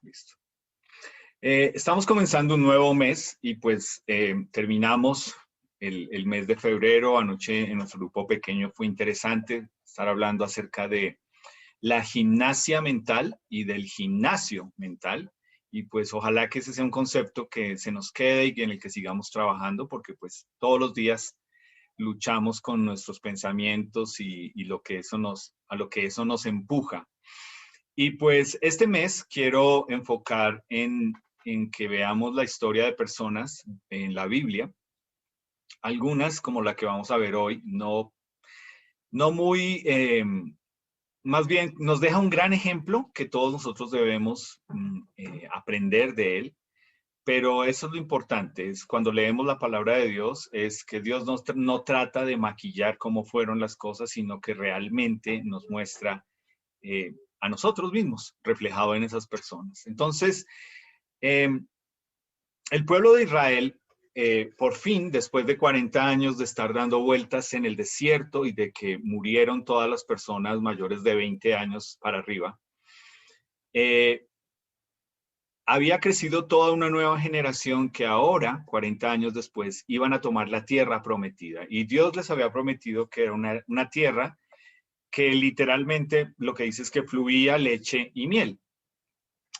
Listo. Estamos comenzando un nuevo mes y pues terminamos el mes de febrero. Anoche en nuestro grupo pequeño fue interesante estar hablando acerca de la gimnasia mental y del gimnasio mental. Y pues ojalá que ese sea un concepto que se nos quede y en el que sigamos trabajando, porque pues todos los días luchamos con nuestros pensamientos y a lo que eso nos empuja. Y pues este mes quiero enfocar en que veamos la historia de personas en la Biblia, algunas como la que vamos a ver hoy, no muy, más bien nos deja un gran ejemplo que todos nosotros debemos aprender de él, pero eso es lo importante, es cuando leemos la palabra de Dios, es que Dios no trata de maquillar cómo fueron las cosas, sino que realmente nos muestra a nosotros mismos, reflejado en esas personas. Entonces, eh, el pueblo de Israel, por fin, después de 40 años de estar dando vueltas en el desierto y de que murieron todas las personas mayores de 20 años para arriba, había crecido toda una nueva generación que ahora, 40 años después, iban a tomar la tierra prometida. Y Dios les había prometido que era una tierra que literalmente lo que dice es que fluía leche y miel.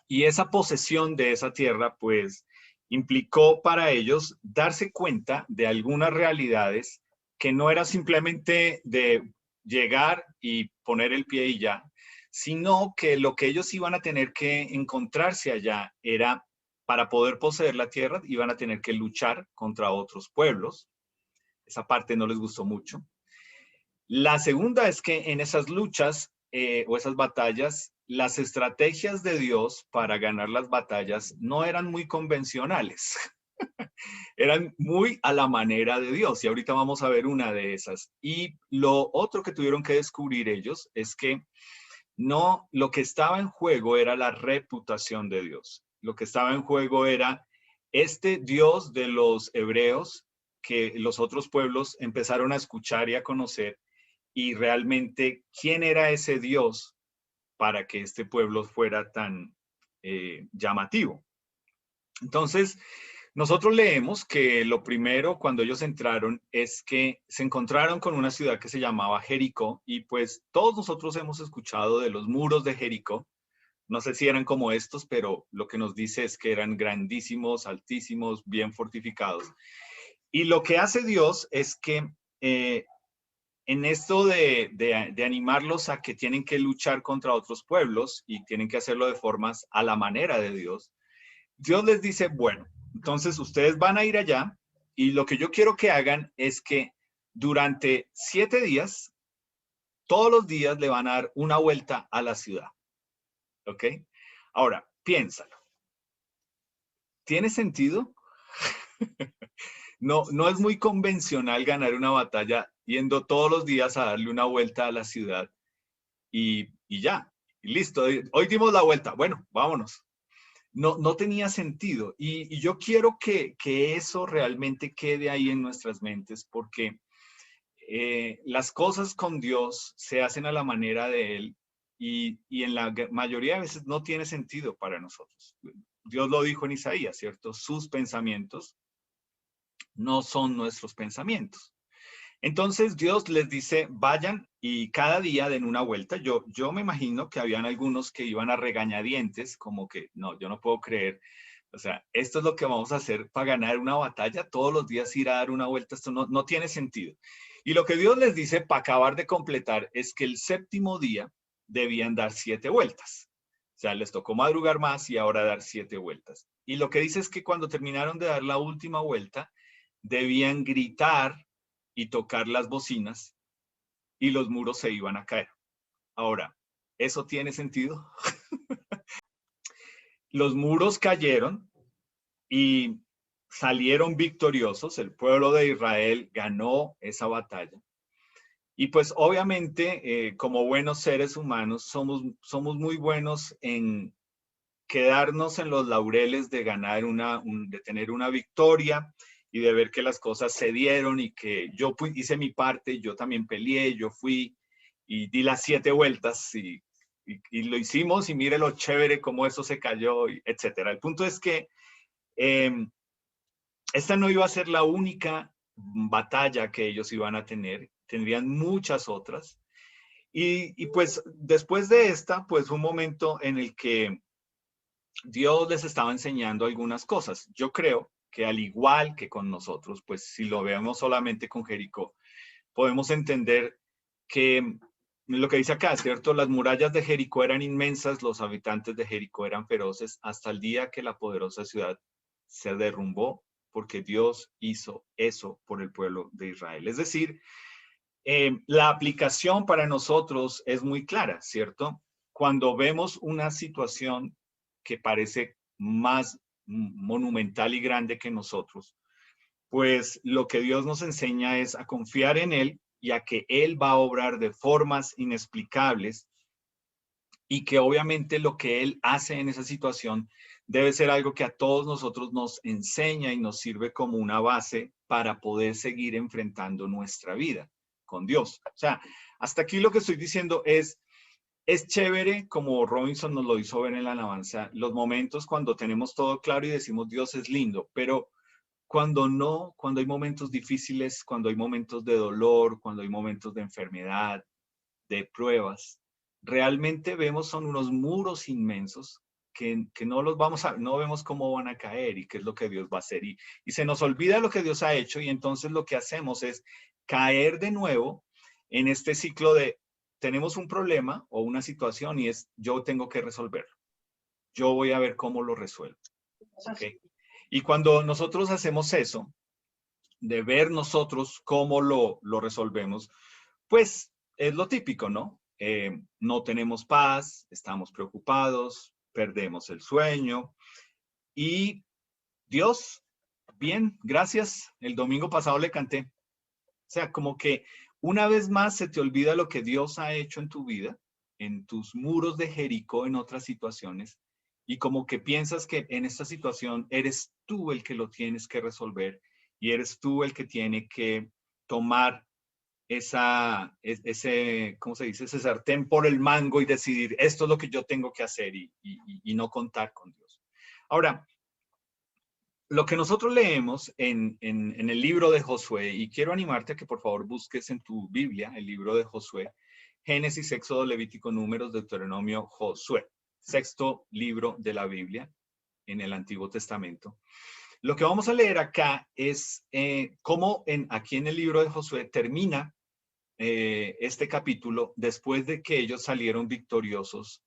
Y esa posesión de esa tierra, pues, implicó para ellos darse cuenta de algunas realidades que no era simplemente de llegar y poner el pie y ya, sino que lo que ellos iban a tener que encontrarse allá era, para poder poseer la tierra, iban a tener que luchar contra otros pueblos. Esa parte no les gustó mucho. La segunda es que en esas luchas o esas batallas, las estrategias de Dios para ganar las batallas no eran muy convencionales, eran muy a la manera de Dios. Y ahorita vamos a ver una de esas. Y lo otro que tuvieron que descubrir ellos es que no, lo que estaba en juego era la reputación de Dios. Lo que estaba en juego era este Dios de los hebreos que los otros pueblos empezaron a escuchar y a conocer, y realmente quién era ese Dios para que este pueblo fuera tan llamativo. Entonces, nosotros leemos que lo primero cuando ellos entraron es que se encontraron con una ciudad que se llamaba Jericó, y pues todos nosotros hemos escuchado de los muros de Jericó. No sé si eran como estos, pero lo que nos dice es que eran grandísimos, altísimos, bien fortificados. Y lo que hace Dios es que en esto de animarlos a que tienen que luchar contra otros pueblos y tienen que hacerlo de formas a la manera de Dios, Dios les dice, bueno, entonces ustedes van a ir allá y lo que yo quiero que hagan es que durante 7 días, todos los días le van a dar una vuelta a la ciudad. ¿Ok? Ahora, piénsalo. ¿Tiene sentido? No, no es muy convencional ganar una batalla yendo todos los días a darle una vuelta a la ciudad y ya, y listo. Hoy dimos la vuelta, bueno, vámonos. No, no tenía sentido. Y yo quiero que eso realmente quede ahí en nuestras mentes, porque las cosas con Dios se hacen a la manera de Él y en la mayoría de veces no tiene sentido para nosotros. Dios lo dijo en Isaías, ¿cierto? Sus pensamientos no son nuestros pensamientos. Entonces Dios les dice, vayan y cada día den una vuelta. Yo me imagino que habían algunos que iban a regañadientes, como que, no, yo no puedo creer. O sea, esto es lo que vamos a hacer para ganar una batalla, todos los días ir a dar una vuelta, esto no tiene sentido. Y lo que Dios les dice para acabar de completar es que el séptimo día debían dar 7 vueltas. O sea, les tocó madrugar más y ahora dar 7 vueltas. Y lo que dice es que cuando terminaron de dar la última vuelta, debían gritar y tocar las bocinas y los muros se iban a caer. Ahora, ¿eso tiene sentido? Los muros cayeron y salieron victoriosos. El pueblo de Israel ganó esa batalla. Y pues obviamente, como buenos seres humanos, somos muy buenos en quedarnos en los laureles de ganar de tener una victoria y de ver que las cosas se dieron y que yo hice mi parte, yo también peleé, yo fui y di las 7 vueltas y y lo hicimos y mire lo chévere cómo eso se cayó, y etcétera. El punto es que esta no iba a ser la única batalla que ellos iban a tener, tendrían muchas otras. Y pues después de esta, pues un momento en el que Dios les estaba enseñando algunas cosas. Yo creo que al igual que con nosotros, pues si lo vemos solamente con Jericó, podemos entender que lo que dice acá, ¿cierto? Las murallas de Jericó eran inmensas, los habitantes de Jericó eran feroces, hasta el día que la poderosa ciudad se derrumbó, porque Dios hizo eso por el pueblo de Israel. Es decir, la aplicación para nosotros es muy clara, ¿cierto? Cuando vemos una situación que parece más monumental y grande que nosotros, pues lo que Dios nos enseña es a confiar en Él y a que Él va a obrar de formas inexplicables y que obviamente lo que Él hace en esa situación debe ser algo que a todos nosotros nos enseña y nos sirve como una base para poder seguir enfrentando nuestra vida con Dios. O sea, hasta aquí lo que estoy diciendo es chévere, como Robinson nos lo hizo ver en la alabanza, los momentos cuando tenemos todo claro y decimos Dios es lindo, pero cuando no, cuando hay momentos difíciles, cuando hay momentos de dolor, cuando hay momentos de enfermedad, de pruebas, realmente vemos son unos muros inmensos que no los vamos a, no vemos cómo van a caer y qué es lo que Dios va a hacer. Y se nos olvida lo que Dios ha hecho y entonces lo que hacemos es caer de nuevo en este ciclo de tenemos un problema o una situación y es yo tengo que resolverlo. Yo voy a ver cómo lo resuelvo. ¿Ok? Y cuando nosotros hacemos eso, de ver nosotros cómo lo resolvemos, pues es lo típico, ¿no? No tenemos paz, estamos preocupados, perdemos el sueño y Dios, bien, gracias. El domingo pasado le canté. O sea, como que una vez más se te olvida lo que Dios ha hecho en tu vida, en tus muros de Jericó, en otras situaciones, y como que piensas que en esta situación eres tú el que lo tienes que resolver y eres tú el que tiene que tomar ese, ¿cómo se dice? Ese sartén por el mango y decidir, esto es lo que yo tengo que hacer y no contar con Dios. Ahora, lo que nosotros leemos en el libro de Josué, y quiero animarte a que por favor busques en tu Biblia el libro de Josué, Génesis, Éxodo, Levítico, Números, Deuteronomio, Josué, sexto libro de la Biblia en el Antiguo Testamento. Lo que vamos a leer acá es cómo aquí en el libro de Josué termina este capítulo después de que ellos salieron victoriosos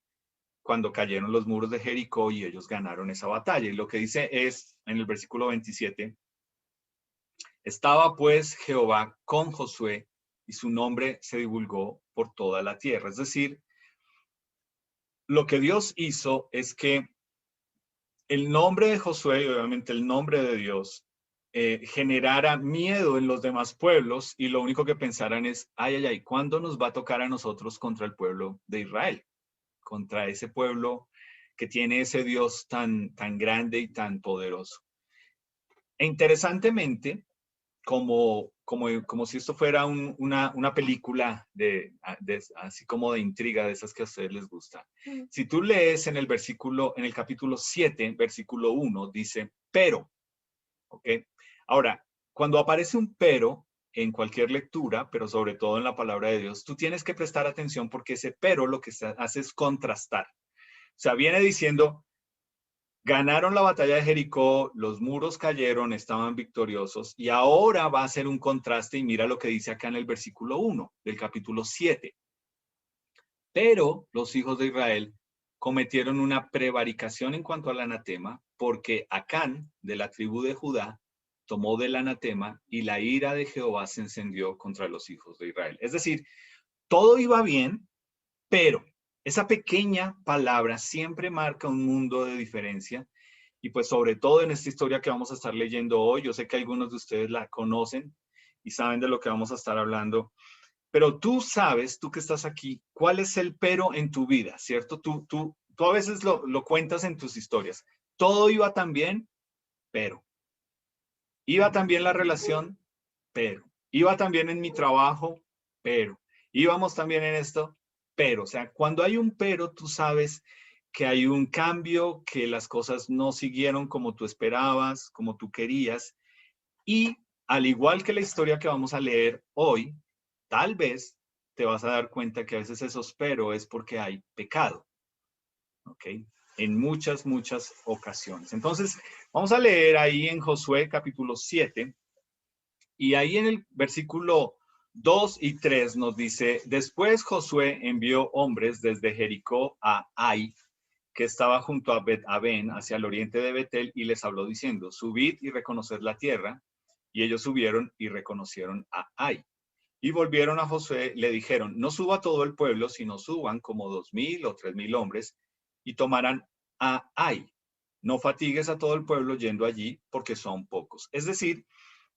cuando cayeron los muros de Jericó y ellos ganaron esa batalla. Y lo que dice es, en el versículo 27, estaba pues Jehová con Josué y su nombre se divulgó por toda la tierra. Es decir, lo que Dios hizo es que el nombre de Josué y obviamente el nombre de Dios generara miedo en los demás pueblos y lo único que pensaran es, ay, ay, ay, ¿cuándo nos va a tocar a nosotros contra el pueblo de Israel? Contra ese pueblo que tiene ese Dios tan grande y tan poderoso. E interesantemente, como si esto fuera una película así como de intriga, de esas que a ustedes les gusta. Si tú lees en el capítulo 7, versículo 1, dice, pero, ¿ok? Ahora, cuando aparece un pero en cualquier lectura, pero sobre todo en la palabra de Dios, tú tienes que prestar atención porque ese pero lo que hace es contrastar. O sea, viene diciendo, ganaron la batalla de Jericó, los muros cayeron, estaban victoriosos y ahora va a ser un contraste y mira lo que dice acá en el versículo 1 del capítulo 7. Pero los hijos de Israel cometieron una prevaricación en cuanto al anatema porque Acán, de la tribu de Judá, tomó del anatema y la ira de Jehová se encendió contra los hijos de Israel. Es decir, todo iba bien, pero esa pequeña palabra siempre marca un mundo de diferencia y pues sobre todo en esta historia que vamos a estar leyendo hoy, yo sé que algunos de ustedes la conocen y saben de lo que vamos a estar hablando, pero tú sabes, tú que estás aquí, cuál es el pero en tu vida, ¿cierto? Tú a veces lo cuentas en tus historias. Todo iba tan bien, pero. Iba tan bien la relación, pero. Iba tan bien en mi trabajo, pero. Íbamos también en esto, pero. O sea, cuando hay un pero, tú sabes que hay un cambio, que las cosas no siguieron como tú esperabas, como tú querías. Y al igual que la historia que vamos a leer hoy, tal vez te vas a dar cuenta que a veces esos pero es porque hay pecado. ¿Ok? En muchas ocasiones. Entonces, vamos a leer ahí en Josué capítulo 7, y ahí en el versículo 2 y 3 nos dice: después Josué envió hombres desde Jericó a Ai, que estaba junto a Bet-Aven, hacia el oriente de Betel, y les habló diciendo: subid y reconoced la tierra. Y ellos subieron y reconocieron a Ai. Y volvieron a Josué, le dijeron: no suba todo el pueblo, sino suban como 2000 o 3000 hombres y tomarán a Ai. No fatigues a todo el pueblo yendo allí, porque son pocos. Es decir,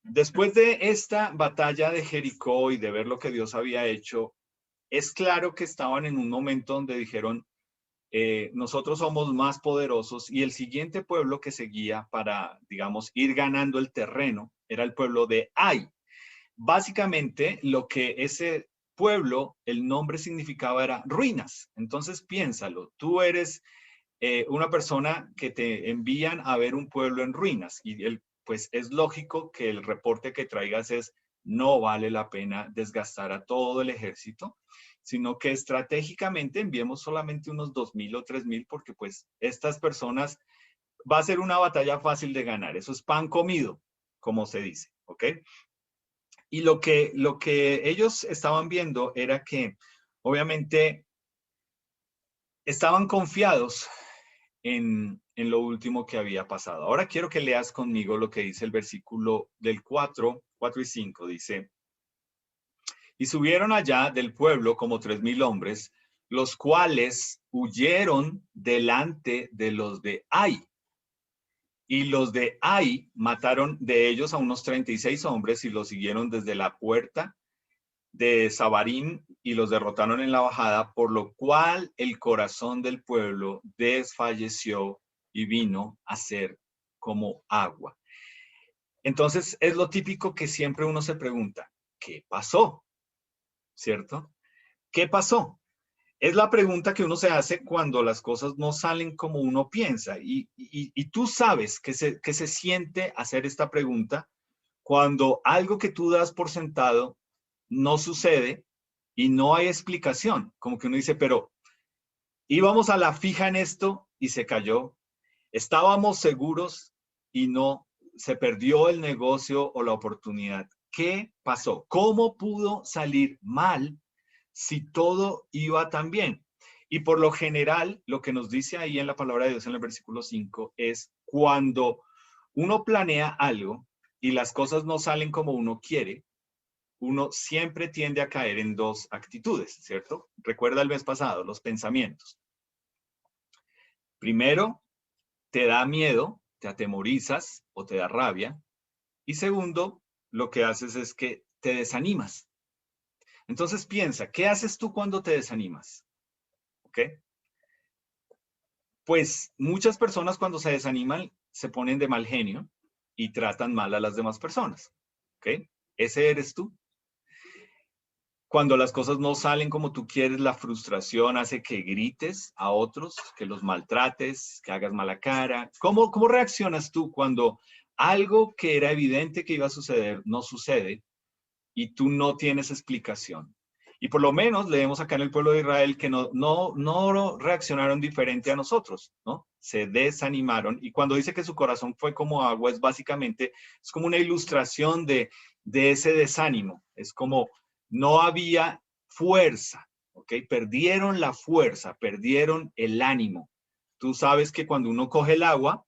después de esta batalla de Jericó y de ver lo que Dios había hecho, es claro que estaban en un momento donde dijeron: nosotros somos más poderosos, y el siguiente pueblo que seguía para, digamos, ir ganando el terreno era el pueblo de Ai. Básicamente, lo que ese pueblo, el nombre significaba era ruinas. Entonces, piénsalo, tú eres una persona que te envían a ver un pueblo en ruinas, y pues es lógico que el reporte que traigas es: no vale la pena desgastar a todo el ejército, sino que estratégicamente enviemos solamente unos 2000 o 3000, porque pues estas personas, va a ser una batalla fácil de ganar. Eso es pan comido, como se dice, ¿ok? Y lo que ellos estaban viendo era que, obviamente, estaban confiados en lo último que había pasado. Ahora quiero que leas conmigo lo que dice el versículo del 4 y 5. Dice: y subieron allá del pueblo como 3000 hombres, los cuales huyeron delante de los de Ai. Y los de Ai mataron de ellos a unos 36 hombres y los siguieron desde la puerta de Sabarín y los derrotaron en la bajada, por lo cual el corazón del pueblo desfalleció y vino a ser como agua. Entonces es lo típico que siempre uno se pregunta: ¿qué pasó? ¿Cierto? ¿Qué pasó? Es la pregunta que uno se hace cuando las cosas no salen como uno piensa. Y tú sabes que se siente hacer esta pregunta cuando algo que tú das por sentado no sucede y no hay explicación. Como que uno dice: pero íbamos a la fija en esto y se cayó. Estábamos seguros y no, se perdió el negocio o la oportunidad. ¿Qué pasó? ¿Cómo pudo salir mal si todo iba tan bien? Y por lo general, lo que nos dice ahí en la palabra de Dios en el versículo 5 es: cuando uno planea algo y las cosas no salen como uno quiere, uno siempre tiende a caer en dos actitudes, ¿cierto? Recuerda el mes pasado, los pensamientos. Primero, te da miedo, te atemorizas o te da rabia. Y segundo, lo que haces es que te desanimas. Entonces piensa, ¿qué haces tú cuando te desanimas? ¿Ok? Pues muchas personas cuando se desaniman se ponen de mal genio y tratan mal a las demás personas. ¿Ok? Ese eres tú. Cuando las cosas no salen como tú quieres, la frustración hace que grites a otros, que los maltrates, que hagas mala cara. ¿Cómo reaccionas tú cuando algo que era evidente que iba a suceder no sucede y tú no tienes explicación? Y por lo menos leemos acá en el pueblo de Israel que no reaccionaron diferente a nosotros, ¿no? Se desanimaron. Y cuando dice que su corazón fue como agua, es básicamente, es como una ilustración de ese desánimo. Es como no había fuerza, ¿ok? Perdieron la fuerza, perdieron el ánimo. Tú sabes que cuando uno coge el agua,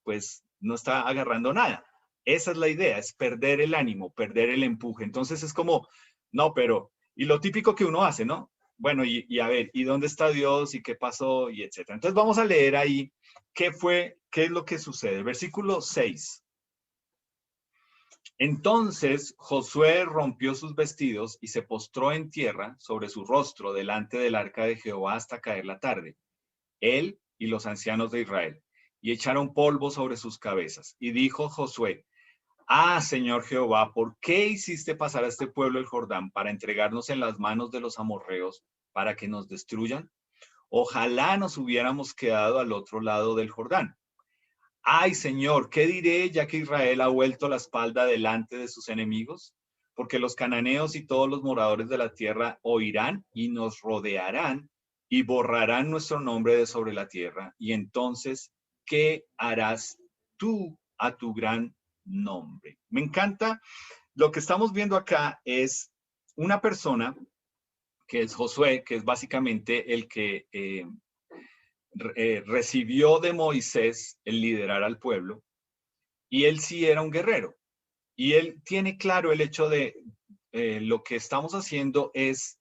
pues no está agarrando nada. Esa es la idea, es perder el ánimo, perder el empuje. Entonces es como, no, pero, y lo típico que uno hace, ¿no? Bueno, y a ver, ¿y dónde está Dios? ¿Y qué pasó? Y etcétera. Entonces vamos a leer ahí qué es lo que sucede. Versículo 6. Entonces Josué rompió sus vestidos y se postró en tierra sobre su rostro delante del arca de Jehová hasta caer la tarde, él y los ancianos de Israel, y echaron polvo sobre sus cabezas. Y dijo Josué: ah, Señor Jehová, ¿por qué hiciste pasar a este pueblo el Jordán para entregarnos en las manos de los amorreos para que nos destruyan? Ojalá nos hubiéramos quedado al otro lado del Jordán. Ay, Señor, ¿qué diré ya que Israel ha vuelto la espalda delante de sus enemigos? Porque los cananeos y todos los moradores de la tierra oirán y nos rodearán y borrarán nuestro nombre de sobre la tierra. Y entonces, ¿qué harás tú a tu gran nombre? Me encanta. Lo que estamos viendo acá es una persona que es Josué, que es básicamente el que recibió de Moisés el liderar al pueblo, y él sí era un guerrero. Y él tiene claro el hecho de lo que estamos haciendo es,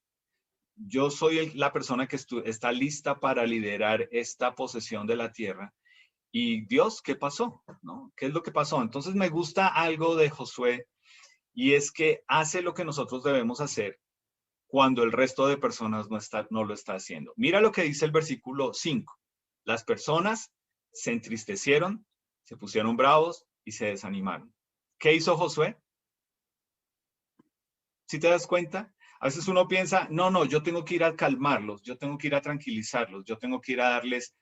yo soy la persona que está lista para liderar esta posesión de la tierra. Y Dios, ¿qué pasó? ¿No? ¿Qué es lo que pasó? Entonces me gusta algo de Josué, y es que hace lo que nosotros debemos hacer cuando el resto de personas no lo está haciendo. Mira lo que dice el versículo 5. Las personas se entristecieron, se pusieron bravos y se desanimaron. ¿Qué hizo Josué? ¿Sí te das cuenta? A veces uno piensa, no, yo tengo que ir a calmarlos, yo tengo que ir a tranquilizarlos, yo tengo que ir a darles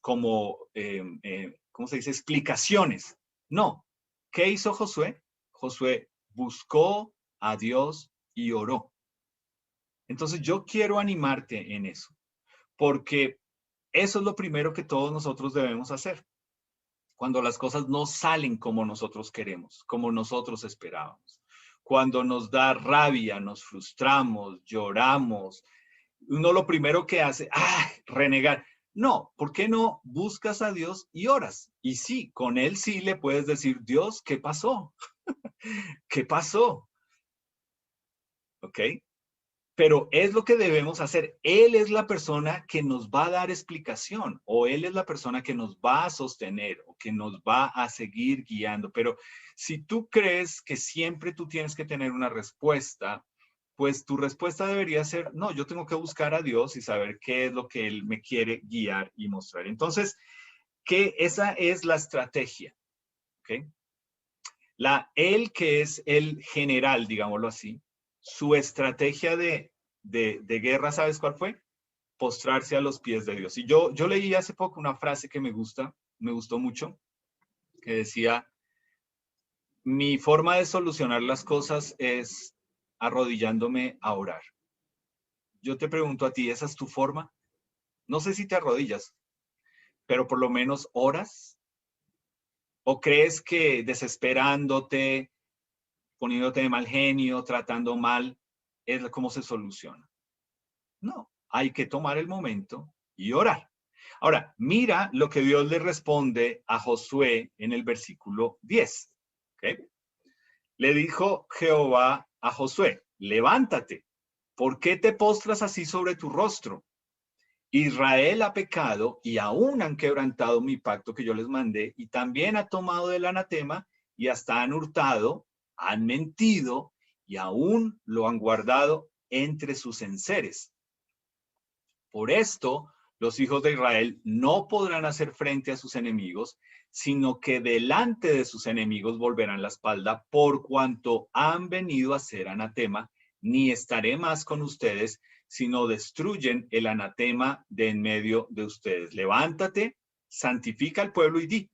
¿cómo se dice? Explicaciones. No. ¿Qué hizo Josué? Josué buscó a Dios y oró. Entonces yo quiero animarte en eso, porque eso es lo primero que todos nosotros debemos hacer. Cuando las cosas no salen como nosotros queremos, como nosotros esperábamos. Cuando nos da rabia, nos frustramos, lloramos, uno lo primero que hace, renegar. No, ¿por qué no buscas a Dios y oras? Y sí, con Él sí le puedes decir, Dios, ¿qué pasó? ¿Qué pasó? ¿Ok? Pero es lo que debemos hacer. Él es la persona que nos va a dar explicación, o Él es la persona que nos va a sostener o que nos va a seguir guiando. Pero si tú crees que siempre tú tienes que tener una respuesta, pues tu respuesta debería ser, no, yo tengo que buscar a Dios y saber qué es lo que Él me quiere guiar y mostrar. Entonces, esa es la estrategia. ¿Ok? Él que es el general, digámoslo así, su estrategia de guerra, ¿sabes cuál fue? Postrarse a los pies de Dios. Y yo leí hace poco una frase que me gustó mucho, que decía, mi forma de solucionar las cosas es arrodillándome a orar. Yo te pregunto a ti, ¿esa es tu forma? No sé si te arrodillas, pero por lo menos oras. ¿O crees que desesperándote, poniéndote de mal genio, tratando mal, es como se soluciona? No, hay que tomar el momento y orar. Ahora, mira lo que Dios le responde a Josué en el versículo 10. ¿Okay? Le dijo Jehová a Josué, levántate, ¿por qué te postras así sobre tu rostro? Israel ha pecado y aún han quebrantado mi pacto que yo les mandé, y también ha tomado del anatema y hasta han hurtado, han mentido y aún lo han guardado entre sus enseres. Por esto, los hijos de Israel no podrán hacer frente a sus enemigos, sino que delante de sus enemigos volverán la espalda, por cuanto han venido a ser anatema, ni estaré más con ustedes, sino destruyen el anatema de en medio de ustedes. Levántate, santifica al pueblo y di,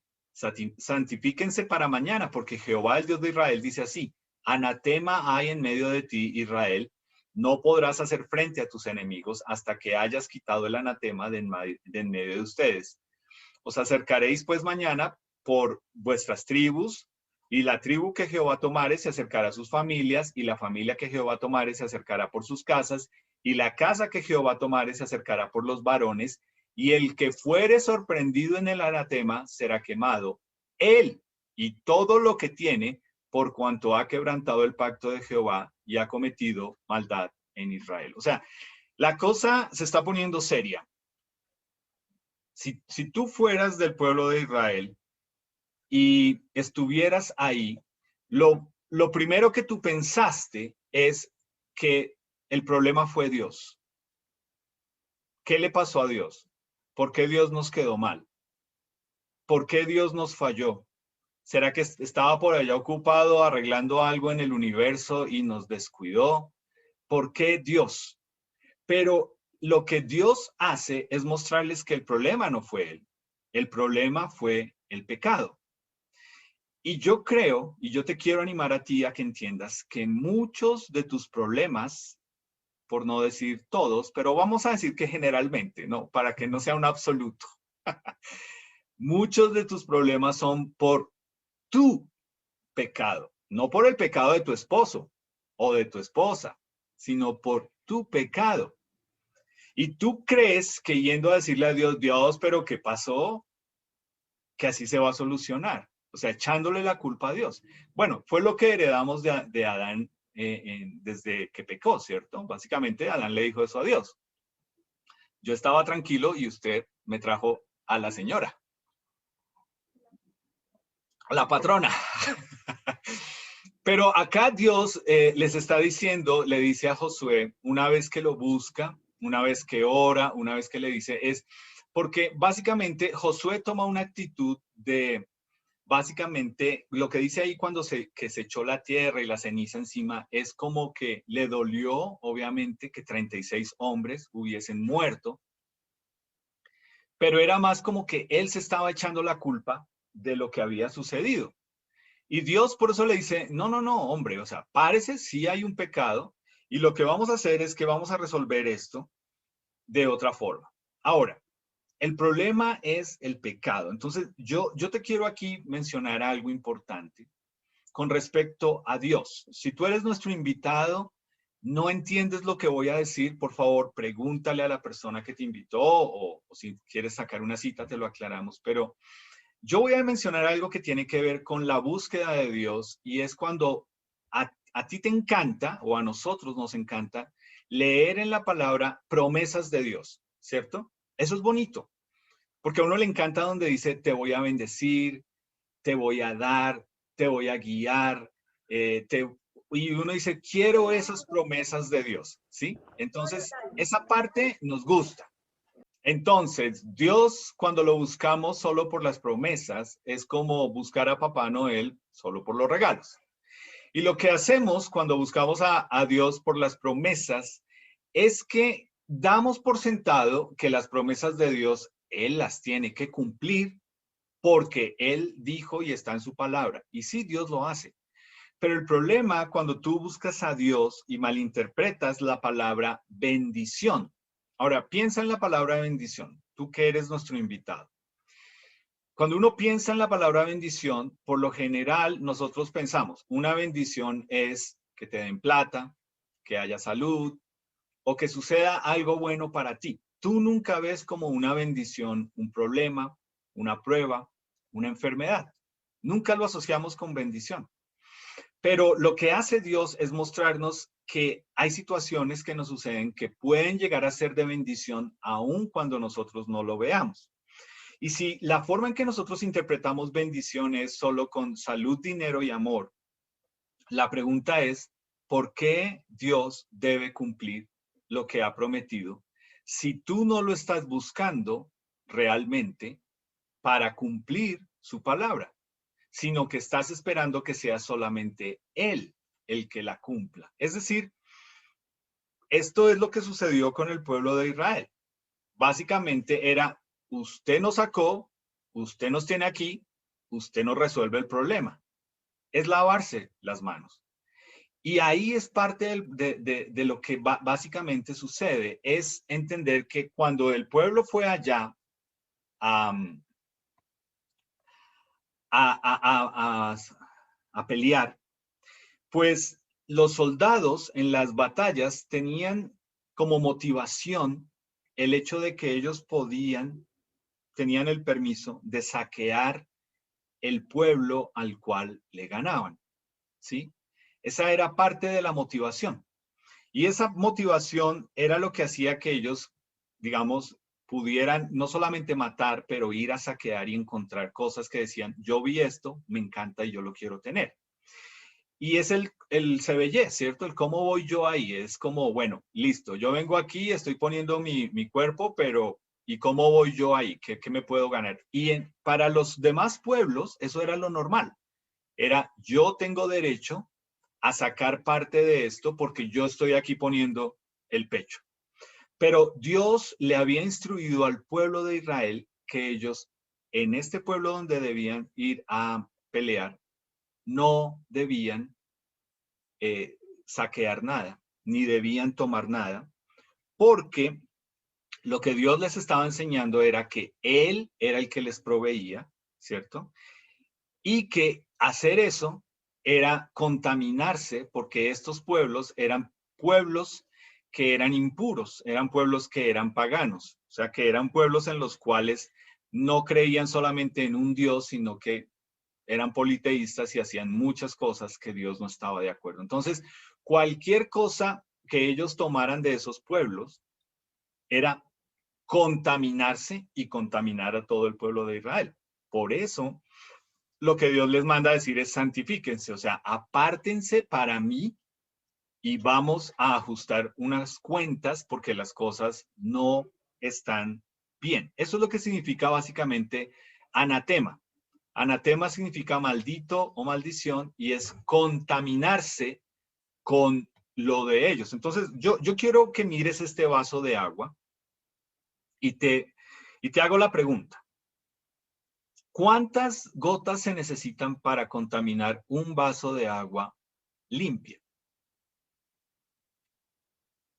santifíquense para mañana, porque Jehová, el Dios de Israel, dice así, anatema hay en medio de ti, Israel, no podrás hacer frente a tus enemigos hasta que hayas quitado el anatema de en medio de ustedes. Os acercaréis pues mañana por vuestras tribus, y la tribu que Jehová tomare se acercará a sus familias, y la familia que Jehová tomare se acercará por sus casas, y la casa que Jehová tomare se acercará por los varones, y el que fuere sorprendido en el anatema será quemado, él y todo lo que tiene, por cuanto ha quebrantado el pacto de Jehová y ha cometido maldad en Israel. O sea, la cosa se está poniendo seria. Si tú fueras del pueblo de Israel y estuvieras ahí, lo primero que tú pensaste es que el problema fue Dios. ¿Qué le pasó a Dios? ¿Por qué Dios nos quedó mal? ¿Por qué Dios nos falló? ¿Será que estaba por allá ocupado arreglando algo en el universo y nos descuidó? ¿Por qué Dios? Pero lo que Dios hace es mostrarles que el problema no fue él. El problema fue el pecado. Y yo creo, y yo te quiero animar a ti a que entiendas que muchos de tus problemas, por no decir todos, pero vamos a decir que generalmente, ¿no? Para que no sea un absoluto. Muchos de tus problemas son por tu pecado, no por el pecado de tu esposo o de tu esposa, sino por tu pecado. Y tú crees que yendo a decirle a Dios, Dios, pero ¿qué pasó? Que así se va a solucionar. O sea, echándole la culpa a Dios. Bueno, fue lo que heredamos de Adán desde que pecó, ¿cierto? Básicamente Adán le dijo eso a Dios. Yo estaba tranquilo y usted me trajo a la señora, a la patrona. Pero acá Dios les está diciendo, le dice a Josué, una vez que lo busca, una vez que ora, una vez que le dice, es porque básicamente Josué toma una actitud de, básicamente, lo que dice ahí cuando que se echó la tierra y la ceniza encima, es como que le dolió, obviamente, que 36 hombres hubiesen muerto, pero era más como que él se estaba echando la culpa de lo que había sucedido. Y Dios por eso le dice, no, no, no, hombre, o sea, párese, sí hay un pecado, y lo que vamos a hacer es que vamos a resolver esto de otra forma. Ahora, el problema es el pecado. Entonces, yo te quiero aquí mencionar algo importante con respecto a Dios. Si tú eres nuestro invitado, no entiendes lo que voy a decir, por favor, pregúntale a la persona que te invitó o si quieres sacar una cita, te lo aclaramos, pero yo voy a mencionar algo que tiene que ver con la búsqueda de Dios y es cuando a ti te encanta o a nosotros nos encanta leer en la palabra promesas de Dios, ¿cierto? Eso es bonito, porque a uno le encanta donde dice, te voy a bendecir, te voy a dar, te voy a guiar, y uno dice, quiero esas promesas de Dios, ¿sí? Entonces, esa parte nos gusta. Entonces, Dios, cuando lo buscamos solo por las promesas, es como buscar a Papá Noel solo por los regalos. Y lo que hacemos cuando buscamos a Dios por las promesas es que damos por sentado que las promesas de Dios, Él las tiene que cumplir porque Él dijo y está en su palabra. Y sí, Dios lo hace. Pero el problema cuando tú buscas a Dios y malinterpretas la palabra bendición. Ahora, piensa en la palabra bendición, tú que eres nuestro invitado. Cuando uno piensa en la palabra bendición, por lo general nosotros pensamos, una bendición es que te den plata, que haya salud o que suceda algo bueno para ti. Tú nunca ves como una bendición un problema, una prueba, una enfermedad. Nunca lo asociamos con bendición. Pero lo que hace Dios es mostrarnos que hay situaciones que nos suceden que pueden llegar a ser de bendición aun cuando nosotros no lo veamos. Y si la forma en que nosotros interpretamos bendición es solo con salud, dinero y amor, la pregunta es, ¿por qué Dios debe cumplir lo que ha prometido si tú no lo estás buscando realmente para cumplir su palabra, sino que estás esperando que sea solamente Él el que la cumpla? Es decir, esto es lo que sucedió con el pueblo de Israel. Básicamente era, usted nos sacó, usted nos tiene aquí, usted nos resuelve el problema. Es lavarse las manos. Y ahí es parte de lo que básicamente sucede, es entender que cuando el pueblo fue allá um, a, a, a pelear, pues los soldados en las batallas tenían como motivación el hecho de que ellos tenían el permiso de saquear el pueblo al cual le ganaban, ¿sí? Esa era parte de la motivación. Y esa motivación era lo que hacía que ellos, digamos, pudieran no solamente matar, pero ir a saquear y encontrar cosas que decían, yo vi esto, me encanta y yo lo quiero tener. Y es el se veye, ¿cierto? El cómo voy yo ahí. Es como, bueno, listo, yo vengo aquí, estoy poniendo mi cuerpo, pero ¿y cómo voy yo ahí? ¿Qué me puedo ganar? Y para los demás pueblos, eso era lo normal. Era, yo tengo derecho a sacar parte de esto porque yo estoy aquí poniendo el pecho. Pero Dios le había instruido al pueblo de Israel que ellos, en este pueblo donde debían ir a pelear, no debían saquear nada, ni debían tomar nada, porque lo que Dios les estaba enseñando era que Él era el que les proveía, ¿cierto? Y que hacer eso era contaminarse, porque estos pueblos eran pueblos que eran impuros, eran pueblos que eran paganos, o sea, que eran pueblos en los cuales no creían solamente en un Dios, sino que eran politeístas y hacían muchas cosas que Dios no estaba de acuerdo. Entonces, cualquier cosa que ellos tomaran de esos pueblos era contaminarse y contaminar a todo el pueblo de Israel. Por eso, lo que Dios les manda a decir es santifíquense, o sea, apártense para mí y vamos a ajustar unas cuentas porque las cosas no están bien. Eso es lo que significa básicamente anatema. Anatema significa maldito o maldición y es contaminarse con lo de ellos. Entonces, yo quiero que mires este vaso de agua y te hago la pregunta. ¿Cuántas gotas se necesitan para contaminar un vaso de agua limpia?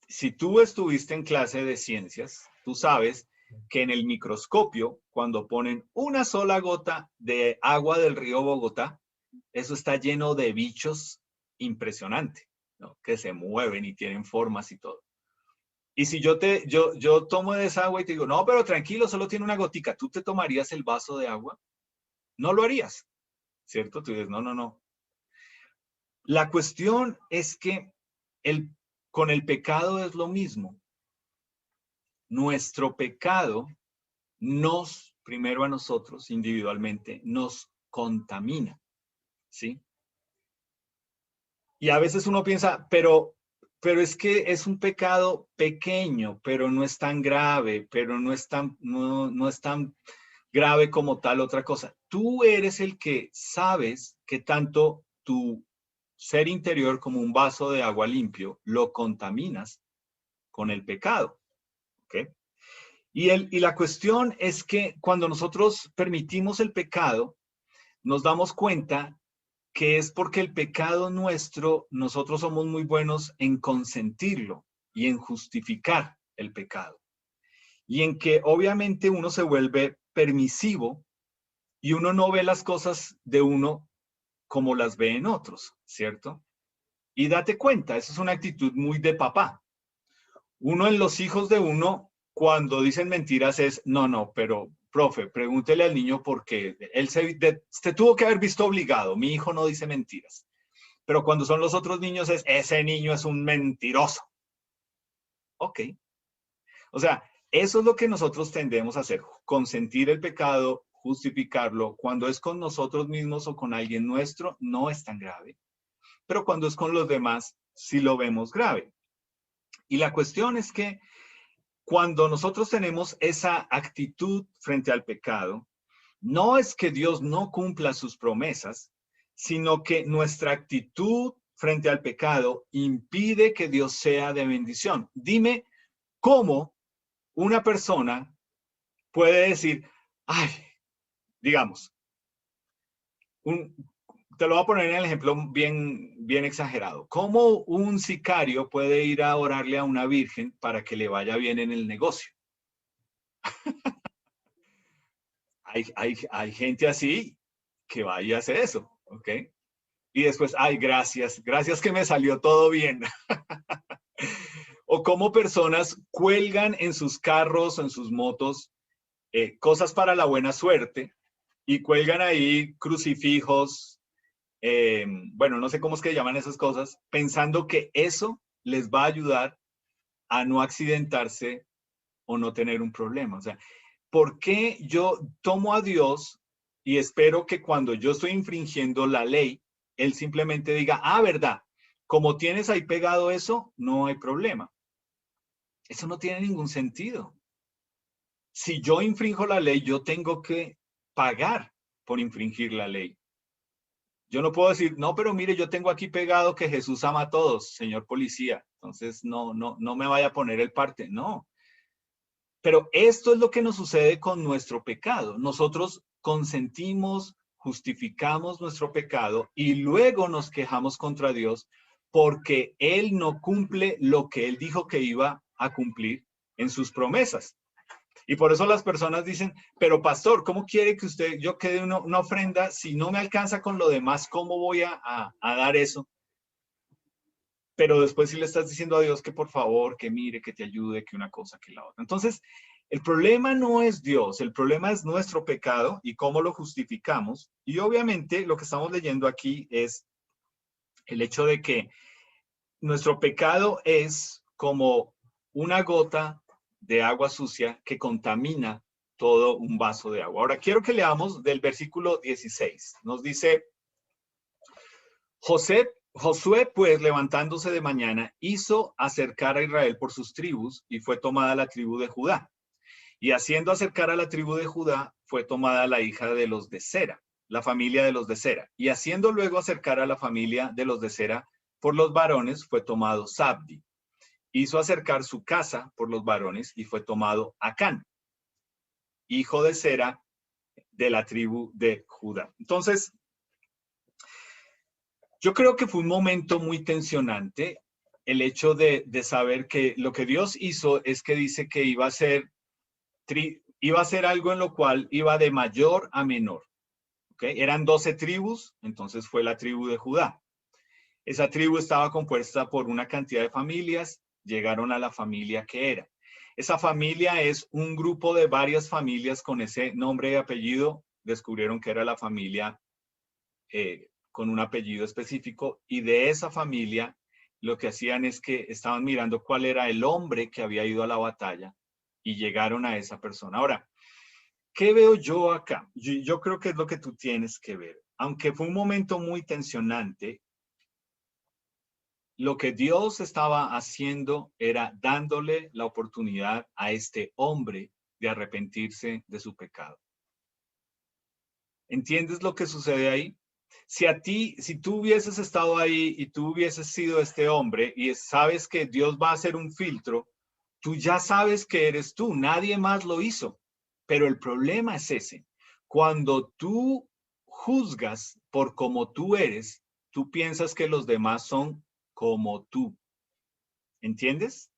Si tú estuviste en clase de ciencias, tú sabes que en el microscopio, cuando ponen una sola gota de agua del río Bogotá, eso está lleno de bichos impresionante, ¿no? Que se mueven y tienen formas y todo. Y si yo tomo de esa agua y te digo, no, pero tranquilo, solo tiene una gotica, ¿tú te tomarías el vaso de agua? No lo harías, ¿cierto? Tú dices, no, no, no. La cuestión es que con el pecado es lo mismo. Nuestro pecado primero a nosotros individualmente, nos contamina, ¿sí? Y a veces uno piensa, pero es que es un pecado pequeño, pero no es tan grave, pero no es tan grave como tal otra cosa. Tú eres el que sabes que tanto tu ser interior como un vaso de agua limpio lo contaminas con el pecado, ¿ok? Y la cuestión es que cuando nosotros permitimos el pecado, nos damos cuenta que es porque el pecado nuestro, nosotros somos muy buenos en consentirlo y en justificar el pecado. Y en que obviamente uno se vuelve permisivo y uno no ve las cosas de uno como las ve en otros, ¿cierto? Y date cuenta, eso es una actitud muy de papá. Uno en los hijos de uno, cuando dicen mentiras es, no, no, pero profe, pregúntele al niño por qué. Él se tuvo que haber visto obligado. Mi hijo no dice mentiras. Pero cuando son los otros niños es, ese niño es un mentiroso. Ok. O sea, eso es lo que nosotros tendemos a hacer, consentir el pecado, justificarlo. Cuando es con nosotros mismos o con alguien nuestro, no es tan grave. Pero cuando es con los demás, sí lo vemos grave. Y la cuestión es que cuando nosotros tenemos esa actitud frente al pecado, no es que Dios no cumpla sus promesas, sino que nuestra actitud frente al pecado impide que Dios sea de bendición. Dime cómo una persona puede decir, ay, digamos, te lo voy a poner en el ejemplo bien exagerado. ¿Cómo un sicario puede ir a orarle a una virgen para que le vaya bien en el negocio? Hay gente así que va y hace eso, ¿ok? Y después, ay, gracias que me salió todo bien. O cómo personas cuelgan en sus carros o en sus motos cosas para la buena suerte y cuelgan ahí crucifijos, bueno, no sé cómo es que llaman esas cosas, pensando que eso les va a ayudar a no accidentarse o no tener un problema. O sea, ¿por qué yo tomo a Dios y espero que cuando yo estoy infringiendo la ley, Él simplemente diga, ah, verdad, como tienes ahí pegado eso, no hay problema? Eso no tiene ningún sentido. Si yo infrinjo la ley, yo tengo que pagar por infringir la ley. Yo no puedo decir, no, pero mire, yo tengo aquí pegado que Jesús ama a todos, señor policía. Entonces, no me vaya a poner el parte. No, Pero esto es lo que nos sucede con nuestro pecado. Nosotros consentimos, justificamos nuestro pecado y luego nos quejamos contra Dios porque Él no cumple lo que Él dijo que iba a cumplir en sus promesas. Y por eso las personas dicen, pero pastor, ¿cómo quiere que yo quede una ofrenda si no me alcanza con lo demás? ¿Cómo voy a dar eso? Pero después sí le estás diciendo a Dios que por favor, que mire, que te ayude, que una cosa, que la otra. Entonces, el problema no es Dios, el problema es nuestro pecado y cómo lo justificamos. Y obviamente lo que estamos leyendo aquí es el hecho de que nuestro pecado es como una gota de agua sucia que contamina todo un vaso de agua. Ahora quiero que leamos del versículo 16. Nos dice, Josué, pues, levantándose de mañana, hizo acercar a Israel por sus tribus y fue tomada la tribu de Judá. Y haciendo acercar a la tribu de Judá, fue tomada la hija de los de Sera, la familia de los de Sera. Y haciendo luego acercar a la familia de los de Sera por los varones, fue tomado Sabdi. Hizo acercar su casa por los varones y fue tomado Acán, hijo de Sera, de la tribu de Judá. Entonces, yo creo que fue un momento muy tensionante el hecho de saber que lo que Dios hizo es que dice que iba a ser algo en lo cual iba de mayor a menor. ¿Okay? Eran 12 tribus, entonces fue la tribu de Judá. Esa tribu estaba compuesta por una cantidad de familias, llegaron a la familia que era. Esa familia es un grupo de varias familias con ese nombre y apellido, descubrieron que era la familia con un apellido específico, y de esa familia lo que hacían es que estaban mirando cuál era el hombre que había ido a la batalla y llegaron a esa persona. Ahora, ¿qué veo yo acá? Yo creo que es lo que tú tienes que ver. Aunque fue un momento muy tensionante, lo que Dios estaba haciendo era dándole la oportunidad a este hombre de arrepentirse de su pecado. ¿Entiendes lo que sucede ahí? Si tú hubieses estado ahí y tú hubieses sido este hombre y sabes que Dios va a hacer un filtro, tú ya sabes que eres tú, nadie más lo hizo. Pero el problema es ese. Cuando tú juzgas por cómo tú eres, tú piensas que los demás son como tú. ¿Entiendes?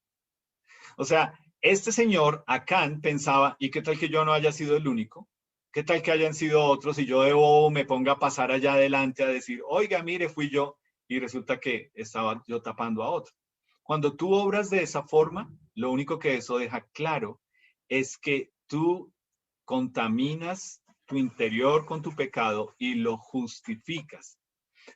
O sea, este señor, Acán, pensaba, ¿y qué tal que yo no haya sido el único? ¿Qué tal que hayan sido otros y yo de bobo me ponga a pasar allá adelante a decir, oiga, mire, fui yo, y resulta que estaba yo tapando a otro? Cuando tú obras de esa forma, lo único que eso deja claro es que tú contaminas tu interior con tu pecado y lo justificas.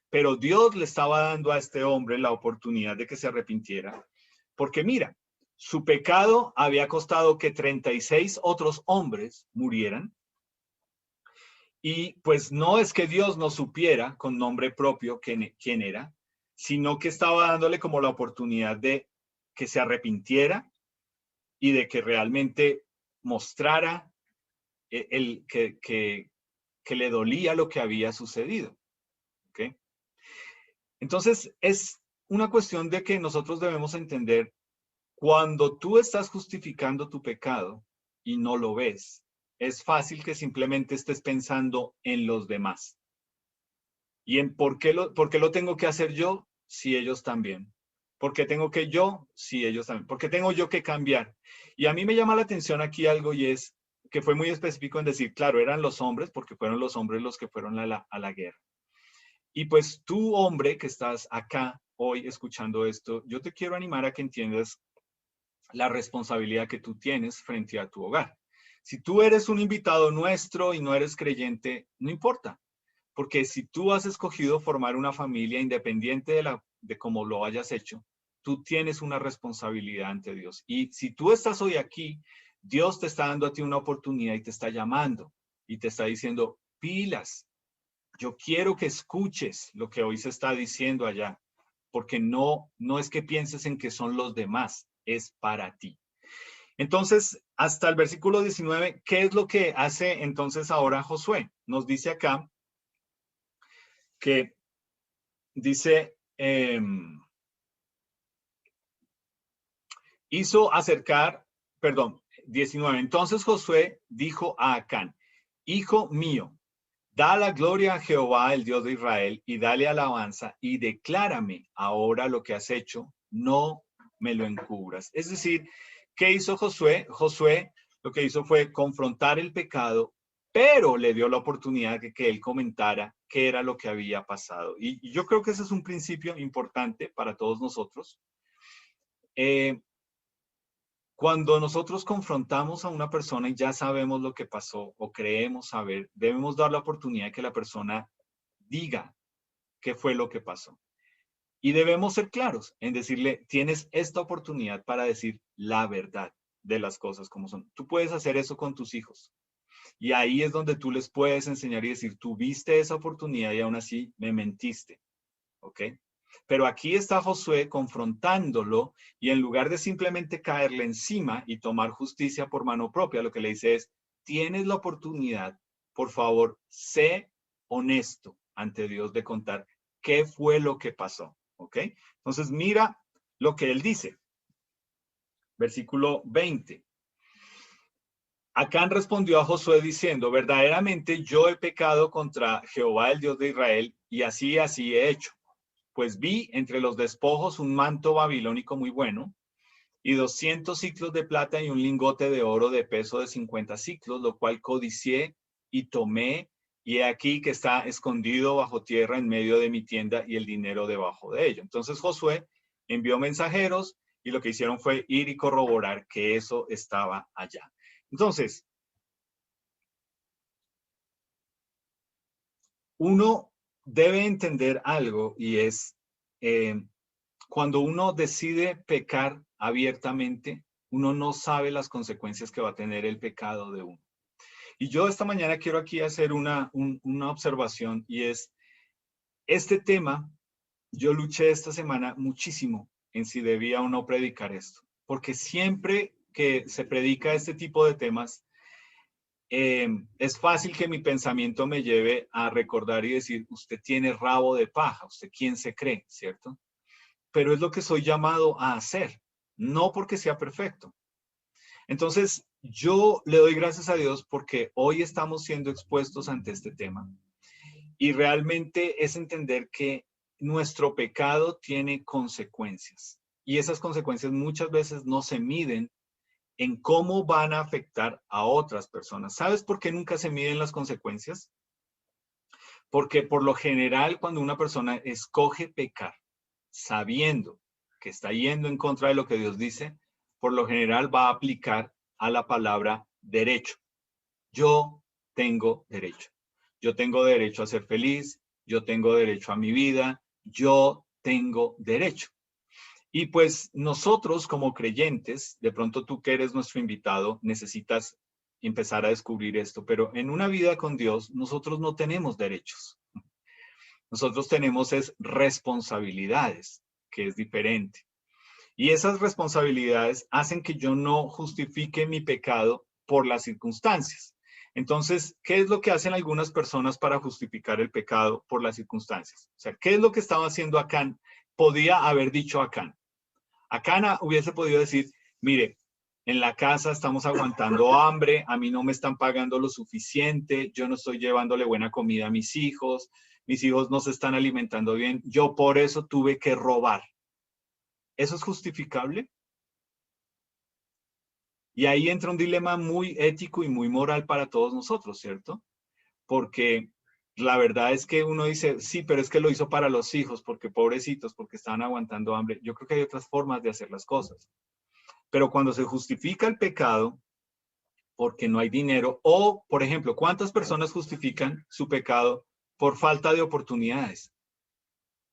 Pero Dios le estaba dando a este hombre la oportunidad de que se arrepintiera, porque mira, su pecado había costado que 36 otros hombres murieran. Y pues no es que Dios no supiera con nombre propio quién era, sino que estaba dándole como la oportunidad de que se arrepintiera y de que realmente mostrara que le dolía lo que había sucedido. ¿Okay? Entonces, es una cuestión de que nosotros debemos entender, cuando tú estás justificando tu pecado y no lo ves, es fácil que simplemente estés pensando en los demás. ¿Y en por qué lo tengo que hacer yo si ellos también? ¿Por qué tengo que yo si ellos también? ¿Por qué tengo yo que cambiar? Y a mí me llama la atención aquí algo, y es que fue muy específico en decir, claro, eran los hombres, porque fueron los hombres los que fueron a la guerra. Y pues tú, hombre, que estás acá hoy escuchando esto, yo te quiero animar a que entiendas la responsabilidad que tú tienes frente a tu hogar. Si tú eres un invitado nuestro y no eres creyente, no importa, porque si tú has escogido formar una familia independiente de cómo lo hayas hecho, tú tienes una responsabilidad ante Dios. Y si tú estás hoy aquí, Dios te está dando a ti una oportunidad y te está llamando y te está diciendo, pilas, yo quiero que escuches lo que hoy se está diciendo allá, porque no es que pienses en que son los demás, es para ti. Entonces, hasta el versículo 19, ¿qué es lo que hace entonces ahora Josué? Nos dice acá que dice, hizo acercar, perdón, 19. Entonces Josué dijo a Acán, hijo mío, da la gloria a Jehová, el Dios de Israel, y dale alabanza, y declárame ahora lo que has hecho, no me lo encubras. Es decir, ¿qué hizo Josué? Josué lo que hizo fue confrontar el pecado, pero le dio la oportunidad de que él comentara qué era lo que había pasado. Y yo creo que ese es un principio importante para todos nosotros. Cuando nosotros confrontamos a una persona y ya sabemos lo que pasó o creemos saber, debemos dar la oportunidad de que la persona diga qué fue lo que pasó. Y debemos ser claros en decirle, tienes esta oportunidad para decir la verdad de las cosas como son. Tú puedes hacer eso con tus hijos. Y ahí es donde tú les puedes enseñar y decir, tú viste esa oportunidad y aún así me mentiste. ¿Ok? Pero aquí está Josué confrontándolo y en lugar de simplemente caerle encima y tomar justicia por mano propia, lo que le dice es, tienes la oportunidad, por favor, sé honesto ante Dios de contar qué fue lo que pasó. ¿Ok? Entonces mira lo que él dice. Versículo 20. Acán respondió a Josué diciendo, verdaderamente yo he pecado contra Jehová, el Dios de Israel, y así he hecho. Pues vi entre los despojos un manto babilónico muy bueno y 200 ciclos de plata y un lingote de oro de peso de 50 ciclos, lo cual codicié y tomé, y he aquí que está escondido bajo tierra en medio de mi tienda y el dinero debajo de ello. Entonces Josué envió mensajeros y lo que hicieron fue ir y corroborar que eso estaba allá. Entonces, uno debe entender algo y es cuando uno decide pecar abiertamente, uno no sabe las consecuencias que va a tener el pecado de uno. Y yo esta mañana quiero aquí hacer una observación y es, este tema, yo luché esta semana muchísimo en si debía o no predicar esto, porque siempre que se predica este tipo de temas, es fácil que mi pensamiento me lleve a recordar y decir, usted tiene rabo de paja, usted quién se cree, ¿cierto? Pero es lo que soy llamado a hacer, no porque sea perfecto. Entonces, yo le doy gracias a Dios porque hoy estamos siendo expuestos ante este tema y realmente es entender que nuestro pecado tiene consecuencias y esas consecuencias muchas veces no se miden en cómo van a afectar a otras personas. ¿Sabes por qué nunca se miden las consecuencias? Porque por lo general, cuando una persona escoge pecar, sabiendo que está yendo en contra de lo que Dios dice, por lo general va a aplicar a la palabra derecho. Yo tengo derecho. Yo tengo derecho a ser feliz, yo tengo derecho a mi vida, yo tengo derecho. Y pues nosotros como creyentes, de pronto tú que eres nuestro invitado, necesitas empezar a descubrir esto, pero en una vida con Dios, nosotros no tenemos derechos. Nosotros tenemos es responsabilidades, que es diferente. Y esas responsabilidades hacen que yo no justifique mi pecado por las circunstancias. Entonces, ¿qué es lo que hacen algunas personas para justificar el pecado por las circunstancias? O sea, ¿qué es lo que estaba haciendo Acán? Podía haber dicho Acán. Acán hubiese podido decir, mire, en la casa estamos aguantando hambre, a mí no me están pagando lo suficiente, yo no estoy llevándole buena comida a mis hijos no se están alimentando bien, yo por eso tuve que robar. ¿Eso es justificable? Y ahí entra un dilema muy ético y muy moral para todos nosotros, ¿cierto? Porque la verdad es que uno dice, sí, pero es que lo hizo para los hijos, porque pobrecitos, porque estaban aguantando hambre. Yo creo que hay otras formas de hacer las cosas. Pero cuando se justifica el pecado porque no hay dinero, o, por ejemplo, ¿cuántas personas justifican su pecado por falta de oportunidades?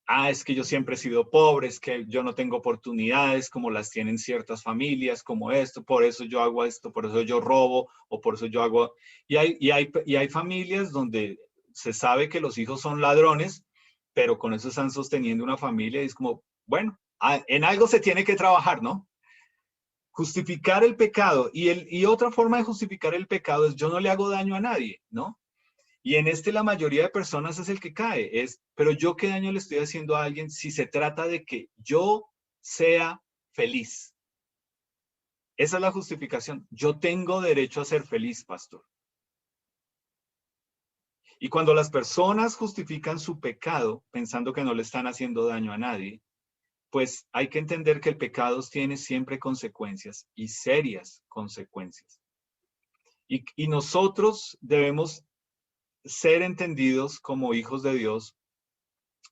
Ah, es que yo siempre he sido pobre, es que yo no tengo oportunidades como las tienen ciertas familias, como esto, por eso yo hago esto, por eso yo robo, o por eso yo hago... Y hay familias donde se sabe que los hijos son ladrones, pero con eso están sosteniendo una familia y es como, bueno, en algo se tiene que trabajar, ¿no? Justificar el pecado. Y otra forma de justificar el pecado es yo no le hago daño a nadie, ¿no? Y en este la mayoría de personas es el que cae, pero yo qué daño le estoy haciendo a alguien si se trata de que yo sea feliz. Esa es la justificación. Yo tengo derecho a ser feliz, pastor. Y cuando las personas justifican su pecado pensando que no le están haciendo daño a nadie, pues hay que entender que el pecado tiene siempre consecuencias y serias consecuencias. Y nosotros debemos ser entendidos como hijos de Dios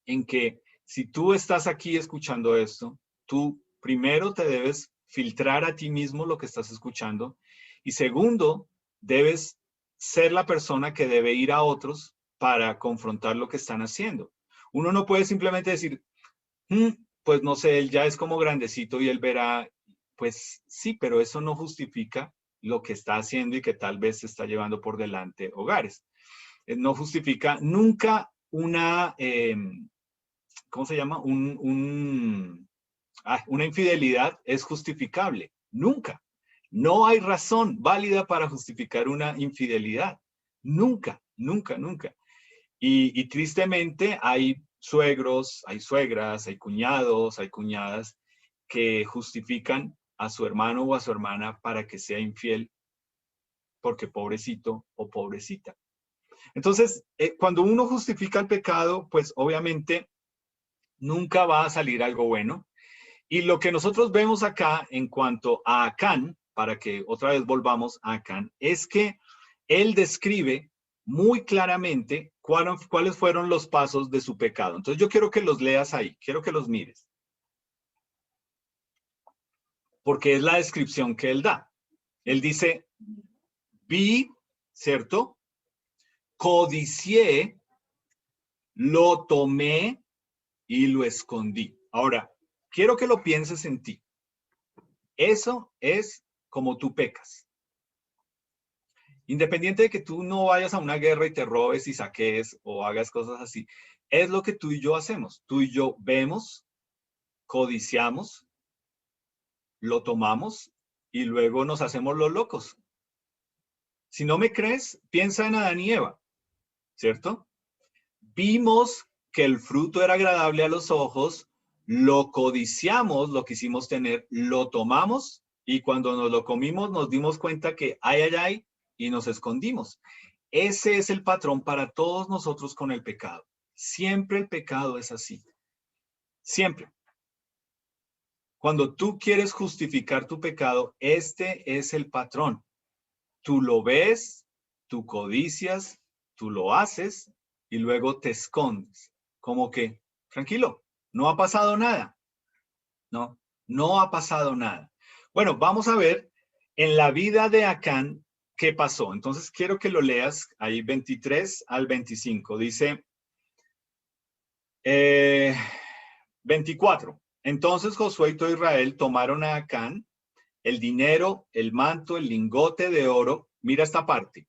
en que si tú estás aquí escuchando esto, tú primero te debes filtrar a ti mismo lo que estás escuchando y segundo, debes ser la persona que debe ir a otros para confrontar lo que están haciendo. Uno no puede simplemente decir, pues no sé, él ya es como grandecito y él verá, pues sí, pero eso no justifica lo que está haciendo y que tal vez se está llevando por delante hogares. No justifica nunca una, ¿cómo se llama? Una infidelidad es justificable. Nunca. No hay razón válida para justificar una infidelidad. Nunca, nunca, nunca. Y tristemente hay suegros, hay suegras, hay cuñados, hay cuñadas que justifican a su hermano o a su hermana para que sea infiel porque pobrecito o pobrecita. Entonces, cuando uno justifica el pecado, pues obviamente nunca va a salir algo bueno. Y lo que nosotros vemos acá en cuanto a Acán, para que otra vez volvamos a Acán, es que él describe muy claramente cuáles fueron los pasos de su pecado. Entonces yo quiero que los leas ahí, quiero que los mires, porque es la descripción que él da. Él dice, vi, ¿cierto? Codicié, lo tomé y lo escondí. Ahora, quiero que lo pienses en ti. Eso es como tú pecas. Independiente de que tú no vayas a una guerra y te robes y saques o hagas cosas así, es lo que tú y yo hacemos. Tú y yo vemos, codiciamos, lo tomamos y luego nos hacemos los locos. Si no me crees, piensa en Adán y Eva, ¿cierto? Vimos que el fruto era agradable a los ojos, lo codiciamos, lo quisimos tener, lo tomamos y cuando nos lo comimos nos dimos cuenta que ay, y nos escondimos. Ese es el patrón para todos nosotros con el pecado. Siempre el pecado es así. Siempre. Cuando tú quieres justificar tu pecado, este es el patrón. Tú lo ves, tú codicias, tú lo haces y luego te escondes. Como que, tranquilo, no ha pasado nada. No, no ha pasado nada. Bueno, vamos a ver en la vida de Acán qué pasó. Entonces quiero que lo leas ahí 23 al 25. Dice 24. Entonces Josué y todo Israel tomaron a Acán el dinero, el manto, el lingote de oro. Mira esta parte.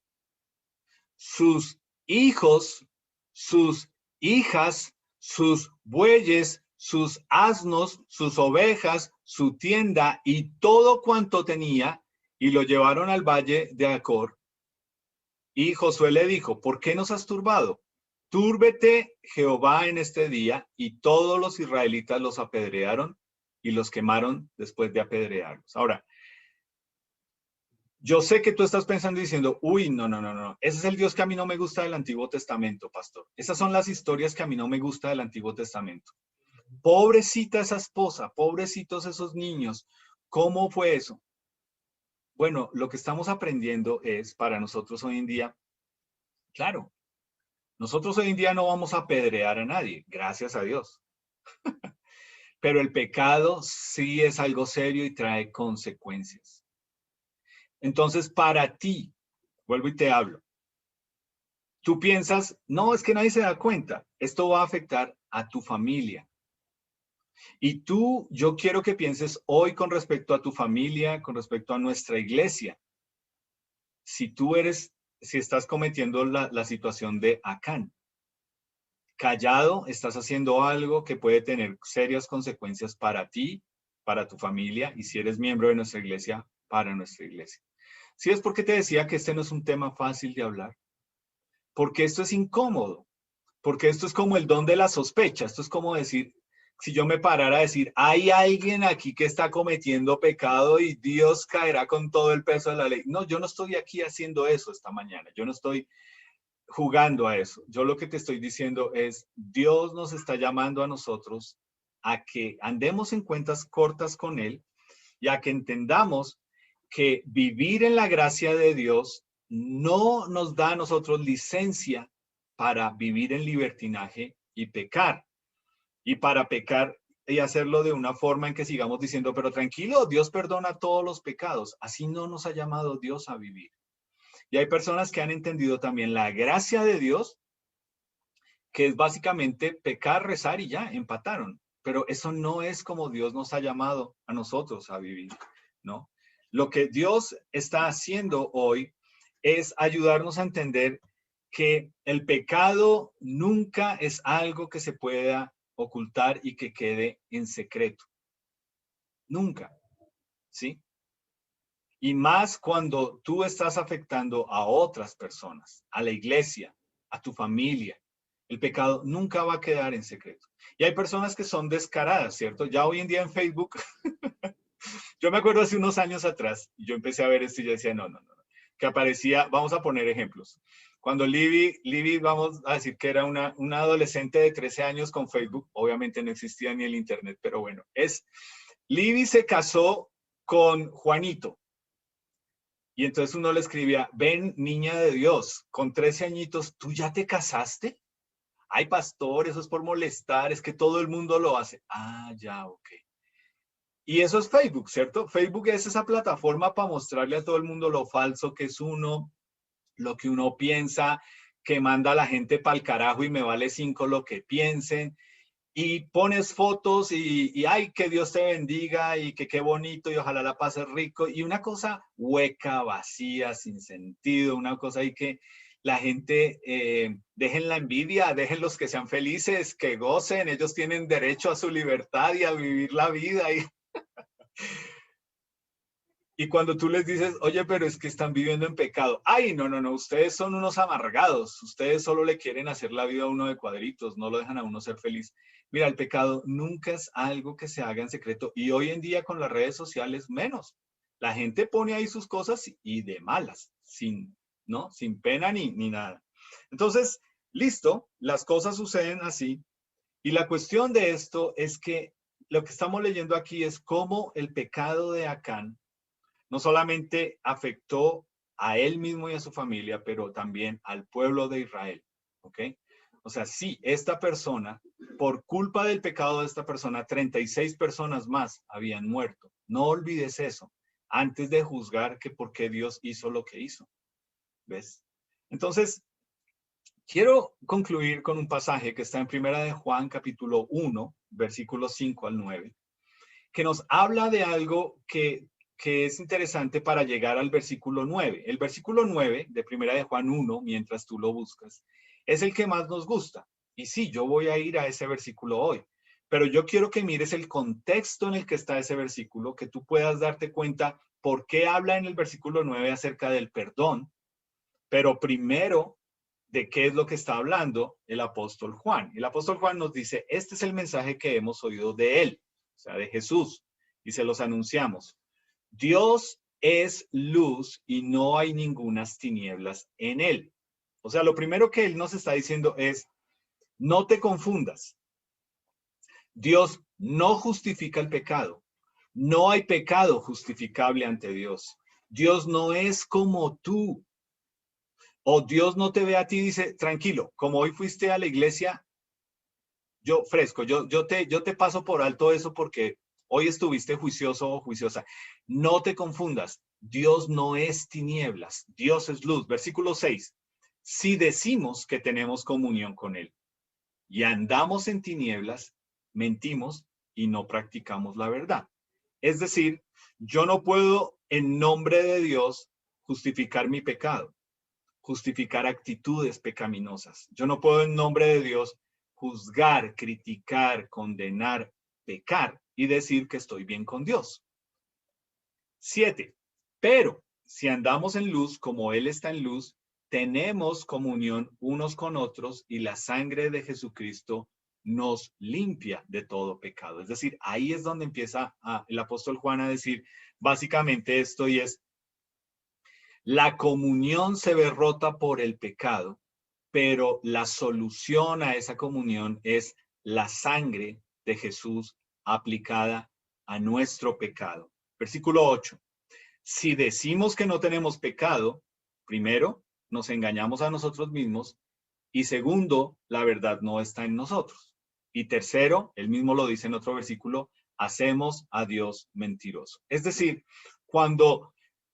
Sus hijos, sus hijas, sus bueyes, sus asnos, sus ovejas, su tienda y todo cuanto tenía, y lo llevaron al valle de Acor. Y Josué le dijo, ¿por qué nos has turbado? Túrbete Jehová en este día, y todos los israelitas los apedrearon y los quemaron después de apedrearlos. Ahora, yo sé que tú estás pensando y diciendo, uy, no. Ese es el Dios que a mí no me gusta del Antiguo Testamento, pastor. Esas son las historias que a mí no me gusta del Antiguo Testamento. Pobrecita esa esposa, pobrecitos esos niños. ¿Cómo fue eso? Bueno, lo que estamos aprendiendo es para nosotros hoy en día, claro, nosotros hoy en día no vamos a apedrear a nadie, gracias a Dios. Pero el pecado sí es algo serio y trae consecuencias. Entonces, para ti, vuelvo y te hablo. Tú piensas, no, es que nadie se da cuenta. Esto va a afectar a tu familia. Y tú, yo quiero que pienses hoy con respecto a tu familia, con respecto a nuestra iglesia. Si estás cometiendo la situación de Acán. Callado, estás haciendo algo que puede tener serias consecuencias para ti, para tu familia y si eres miembro de nuestra iglesia, para nuestra iglesia. Sí, es porque te decía que este no es un tema fácil de hablar. Porque esto es incómodo. Porque esto es como el don de la sospecha. Esto es como decir, si yo me parara a decir, hay alguien aquí que está cometiendo pecado y Dios caerá con todo el peso de la ley. No, yo no estoy aquí haciendo eso esta mañana. Yo no estoy jugando a eso. Yo lo que te estoy diciendo es, Dios nos está llamando a nosotros a que andemos en cuentas cortas con Él y a que entendamos que vivir en la gracia de Dios no nos da a nosotros licencia para vivir en libertinaje y pecar. Y para pecar y hacerlo de una forma en que sigamos diciendo, pero tranquilo, Dios perdona todos los pecados. Así no nos ha llamado Dios a vivir. Y hay personas que han entendido también la gracia de Dios, que es básicamente pecar, rezar y ya, empataron. Pero eso no es como Dios nos ha llamado a nosotros a vivir, ¿no? Lo que Dios está haciendo hoy es ayudarnos a entender que el pecado nunca es algo que se pueda ocultar y que quede en secreto. Nunca, ¿sí? Y más cuando tú estás afectando a otras personas, a la iglesia, a tu familia. El pecado nunca va a quedar en secreto. Y hay personas que son descaradas, ¿cierto? Ya hoy en día en Facebook, yo me acuerdo hace unos años atrás, yo empecé a ver esto y yo decía, no, que aparecía, vamos a poner ejemplos. Cuando Libby, vamos a decir que era una adolescente de 13 años con Facebook, obviamente no existía ni el internet, pero bueno, Libby se casó con Juanito. Y entonces uno le escribía, ven, niña de Dios, con 13 añitos, ¿tú ya te casaste? Ay, pastor, eso es por molestar, es que todo el mundo lo hace. Ah, ya, ok. Y eso es Facebook, ¿cierto? Facebook es esa plataforma para mostrarle a todo el mundo lo falso que es uno, lo que uno piensa, que manda a la gente para el carajo y me vale 5 lo que piensen. Y pones fotos y ay, que Dios te bendiga y que qué bonito y ojalá la pases rico. Y una cosa hueca, vacía, sin sentido, una cosa ahí que la gente, dejen la envidia, dejen los que sean felices, que gocen, ellos tienen derecho a su libertad y a vivir la vida. Y cuando tú les dices, oye, pero es que están viviendo en pecado. Ay, no, ustedes son unos amargados. Ustedes solo le quieren hacer la vida a uno de cuadritos, no lo dejan a uno ser feliz. Mira, el pecado nunca es algo que se haga en secreto. Y hoy en día con las redes sociales, menos. La gente pone ahí sus cosas y de malas, ¿no? Sin pena ni nada. Entonces, listo, las cosas suceden así. Y la cuestión de esto es que lo que estamos leyendo aquí es cómo el pecado de Acán no solamente afectó a él mismo y a su familia, pero también al pueblo de Israel, ¿ok? O sea, sí, esta persona, por culpa del pecado de esta persona, 36 personas más habían muerto. No olvides eso, antes de juzgar que por qué Dios hizo lo que hizo. ¿Ves? Entonces, quiero concluir con un pasaje que está en Primera de Juan, capítulo 1, versículos 5 al 9, que nos habla de algo que es interesante para llegar al versículo 9. El versículo 9 de Primera de Juan 1, mientras tú lo buscas, es el que más nos gusta. Y sí, yo voy a ir a ese versículo hoy, pero yo quiero que mires el contexto en el que está ese versículo, que tú puedas darte cuenta por qué habla en el versículo 9 acerca del perdón, pero primero de qué es lo que está hablando el apóstol Juan. El apóstol Juan nos dice, este es el mensaje que hemos oído de él, o sea, de Jesús, y se los anunciamos. Dios es luz y no hay ningunas tinieblas en él. O sea, lo primero que él nos está diciendo es, no te confundas. Dios no justifica el pecado. No hay pecado justificable ante Dios. Dios no es como tú. O Dios no te ve a ti y dice, tranquilo, como hoy fuiste a la iglesia, yo fresco, yo te paso por alto eso porque hoy estuviste juicioso o juiciosa. No te confundas, Dios no es tinieblas, Dios es luz. Versículo 6, si decimos que tenemos comunión con Él y andamos en tinieblas, mentimos y no practicamos la verdad. Es decir, yo no puedo en nombre de Dios justificar mi pecado, justificar actitudes pecaminosas. Yo no puedo en nombre de Dios juzgar, criticar, condenar, pecar y decir que estoy bien con Dios. 7. Pero si andamos en luz como Él está en luz, tenemos comunión unos con otros y la sangre de Jesucristo, nos limpia de todo pecado. Es decir, ahí es donde empieza el apóstol Juan a decir básicamente esto, y es: la comunión se ve rota por el pecado, pero la solución a esa comunión es la sangre de Jesús aplicada a nuestro pecado. Versículo 8. Si decimos que no tenemos pecado, primero, nos engañamos a nosotros mismos, y segundo, la verdad no está en nosotros. Y tercero, él mismo lo dice en otro versículo, hacemos a Dios mentiroso. Es decir, cuando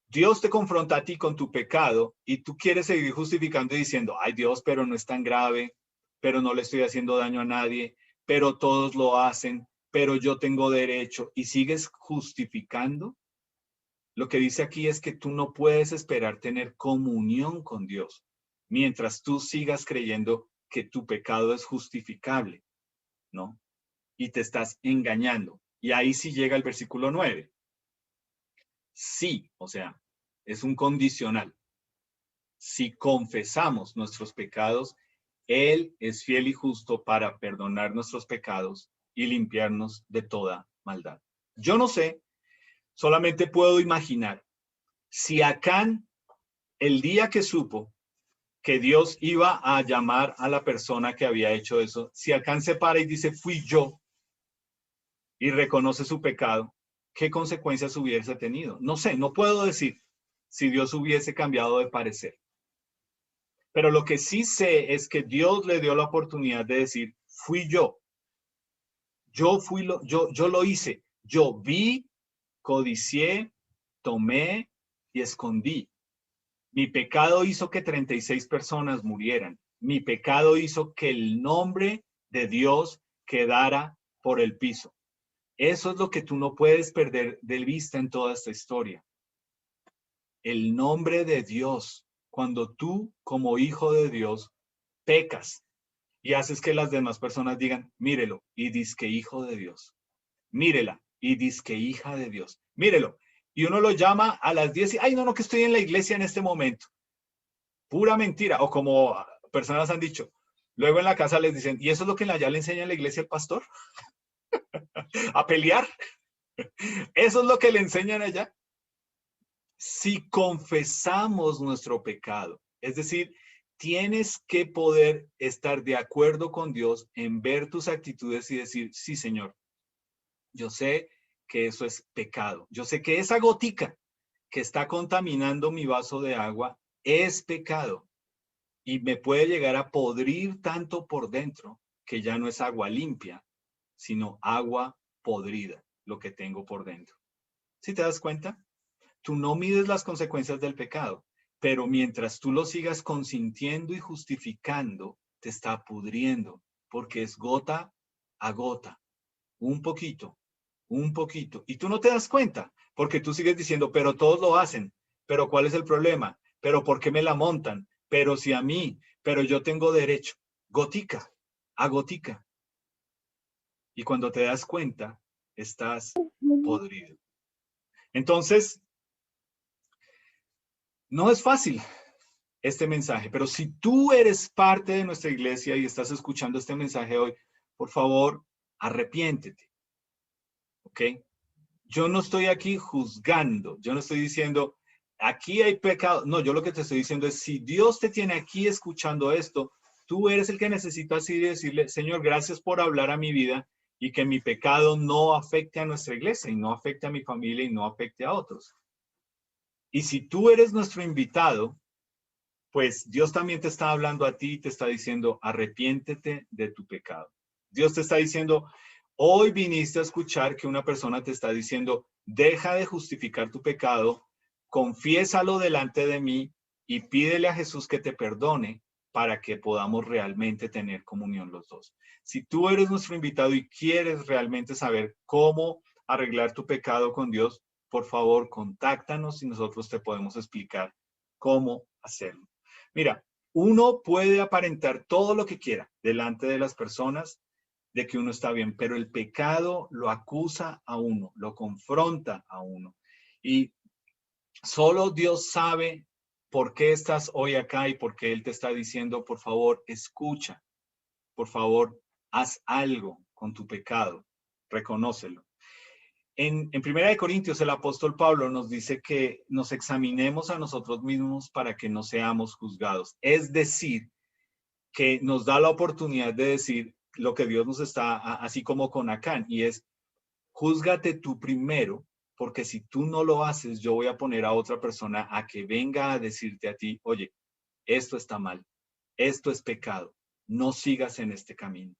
Dios te confronta a ti con tu pecado y tú quieres seguir justificando y diciendo, ay Dios, pero no es tan grave, pero no le estoy haciendo daño a nadie, pero todos lo hacen, pero yo tengo derecho, y sigues justificando, lo que dice aquí es que tú no puedes esperar tener comunión con Dios mientras tú sigas creyendo que tu pecado es justificable, ¿no? Y te estás engañando. Y ahí sí llega el versículo 9. Sí, o sea, es un condicional. Si confesamos nuestros pecados, Él es fiel y justo para perdonar nuestros pecados y limpiarnos de toda maldad. Yo no sé, solamente puedo imaginar si Acán, el día que supo que Dios iba a llamar a la persona que había hecho eso, si Acán se para y dice, fui yo, y reconoce su pecado, ¿qué consecuencias hubiese tenido? No sé, no puedo decir si Dios hubiese cambiado de parecer. Pero lo que sí sé es que Dios le dio la oportunidad de decir, fui yo. Yo lo hice. Yo vi, codicié, tomé y escondí. Mi pecado hizo que 36 personas murieran. Mi pecado hizo que el nombre de Dios quedara por el piso. Eso es lo que tú no puedes perder de vista en toda esta historia. El nombre de Dios. Cuando tú, como hijo de Dios, pecas y haces que las demás personas digan, mírelo, y dizque hijo de Dios. Mírela, y dizque hija de Dios. Mírelo. Y uno lo llama a las 10 y, ay, no, que estoy en la iglesia en este momento. Pura mentira. O como personas han dicho, luego en la casa les dicen, ¿y eso es lo que allá le enseña en la iglesia el pastor? ¿A pelear? ¿Eso es lo que le enseñan allá? Si confesamos nuestro pecado, es decir, tienes que poder estar de acuerdo con Dios en ver tus actitudes y decir, sí, Señor, yo sé que eso es pecado. Yo sé que esa gotica que está contaminando mi vaso de agua es pecado y me puede llegar a podrir tanto por dentro que ya no es agua limpia, sino agua podrida lo que tengo por dentro. ¿Sí te das cuenta? Tú no mides las consecuencias del pecado, pero mientras tú lo sigas consintiendo y justificando, te está pudriendo, porque es gota a gota, un poquito, un poquito. Y tú no te das cuenta, porque tú sigues diciendo, pero todos lo hacen, pero ¿cuál es el problema? Pero ¿por qué me la montan? Pero si a mí, pero yo tengo derecho, gotica a gotica. Y cuando te das cuenta, estás podrido. Entonces, no es fácil este mensaje, pero si tú eres parte de nuestra iglesia y estás escuchando este mensaje hoy, por favor, arrepiéntete, ¿ok? Yo no estoy aquí juzgando, yo no estoy diciendo, aquí hay pecado, no, yo lo que te estoy diciendo es, si Dios te tiene aquí escuchando esto, tú eres el que necesitas ir y decirle, Señor, gracias por hablar a mi vida y que mi pecado no afecte a nuestra iglesia y no afecte a mi familia y no afecte a otros. Y si tú eres nuestro invitado, pues Dios también te está hablando a ti y te está diciendo, arrepiéntete de tu pecado. Dios te está diciendo, hoy viniste a escuchar que una persona te está diciendo, deja de justificar tu pecado, confiésalo delante de mí y pídele a Jesús que te perdone para que podamos realmente tener comunión los dos. Si tú eres nuestro invitado y quieres realmente saber cómo arreglar tu pecado con Dios, por favor, contáctanos y nosotros te podemos explicar cómo hacerlo. Mira, uno puede aparentar todo lo que quiera delante de las personas de que uno está bien, pero el pecado lo acusa a uno, lo confronta a uno. Y solo Dios sabe por qué estás hoy acá y por qué Él te está diciendo, por favor, escucha, por favor, haz algo con tu pecado, reconócelo. En 1 Corintios, el apóstol Pablo nos dice que nos examinemos a nosotros mismos para que no seamos juzgados. Es decir, que nos da la oportunidad de decir lo que Dios nos está, así como con Acán, y es, júzgate tú primero, porque si tú no lo haces, yo voy a poner a otra persona a que venga a decirte a ti, oye, esto está mal, esto es pecado, no sigas en este camino.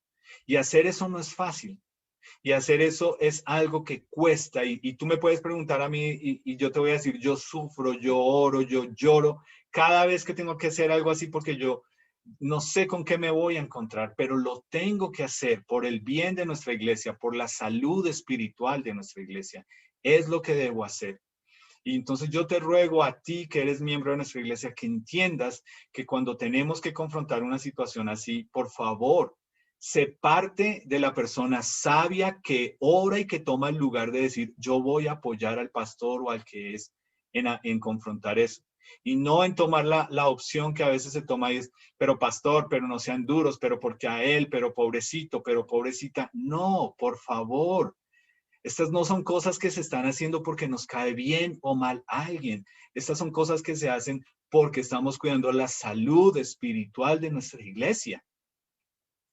Y hacer eso no es fácil. Y hacer eso es algo que cuesta. Y tú me puedes preguntar a mí y yo te voy a decir, yo sufro, yo oro, yo lloro cada vez que tengo que hacer algo así porque yo no sé con qué me voy a encontrar, pero lo tengo que hacer por el bien de nuestra iglesia, por la salud espiritual de nuestra iglesia. Es lo que debo hacer. Y entonces yo te ruego a ti que eres miembro de nuestra iglesia que entiendas que cuando tenemos que confrontar una situación así, por favor, sé parte de la persona sabia que ora y que toma el lugar de decir, yo voy a apoyar al pastor o al que es en confrontar eso. Y no en tomar la opción que a veces se toma y es, pero pastor, pero no sean duros, pero porque a él, pero pobrecito, pero pobrecita. No, por favor. Estas no son cosas que se están haciendo porque nos cae bien o mal a alguien. Estas son cosas que se hacen porque estamos cuidando la salud espiritual de nuestra iglesia.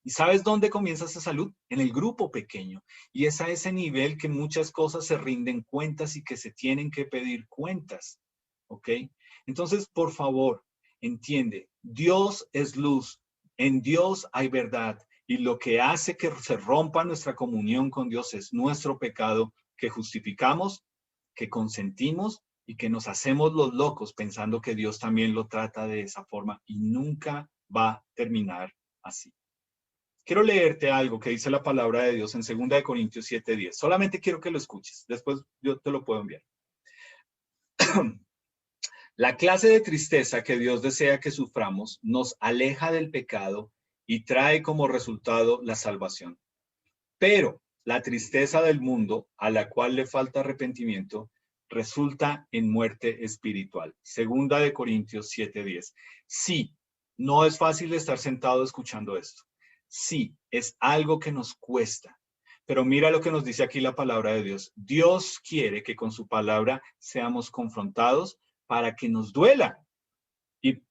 ¿Y sabes dónde comienza esa salud? En el grupo pequeño. Y es a ese nivel que muchas cosas se rinden cuentas y que se tienen que pedir cuentas. ¿Ok? Entonces, por favor, entiende, Dios es luz. En Dios hay verdad. Y lo que hace que se rompa nuestra comunión con Dios es nuestro pecado que justificamos, que consentimos y que nos hacemos los locos pensando que Dios también lo trata de esa forma y nunca va a terminar así. Quiero leerte algo que dice la palabra de Dios en 2 Corintios 7:10. Solamente quiero que lo escuches. Después yo te lo puedo enviar. La clase de tristeza que Dios desea que suframos nos aleja del pecado y trae como resultado la salvación. Pero la tristeza del mundo, a la cual le falta arrepentimiento, resulta en muerte espiritual. 2 Corintios 7:10. Sí, no es fácil estar sentado escuchando esto. Sí, es algo que nos cuesta. Pero mira lo que nos dice aquí la palabra de Dios. Dios quiere que con su palabra seamos confrontados para que nos duela,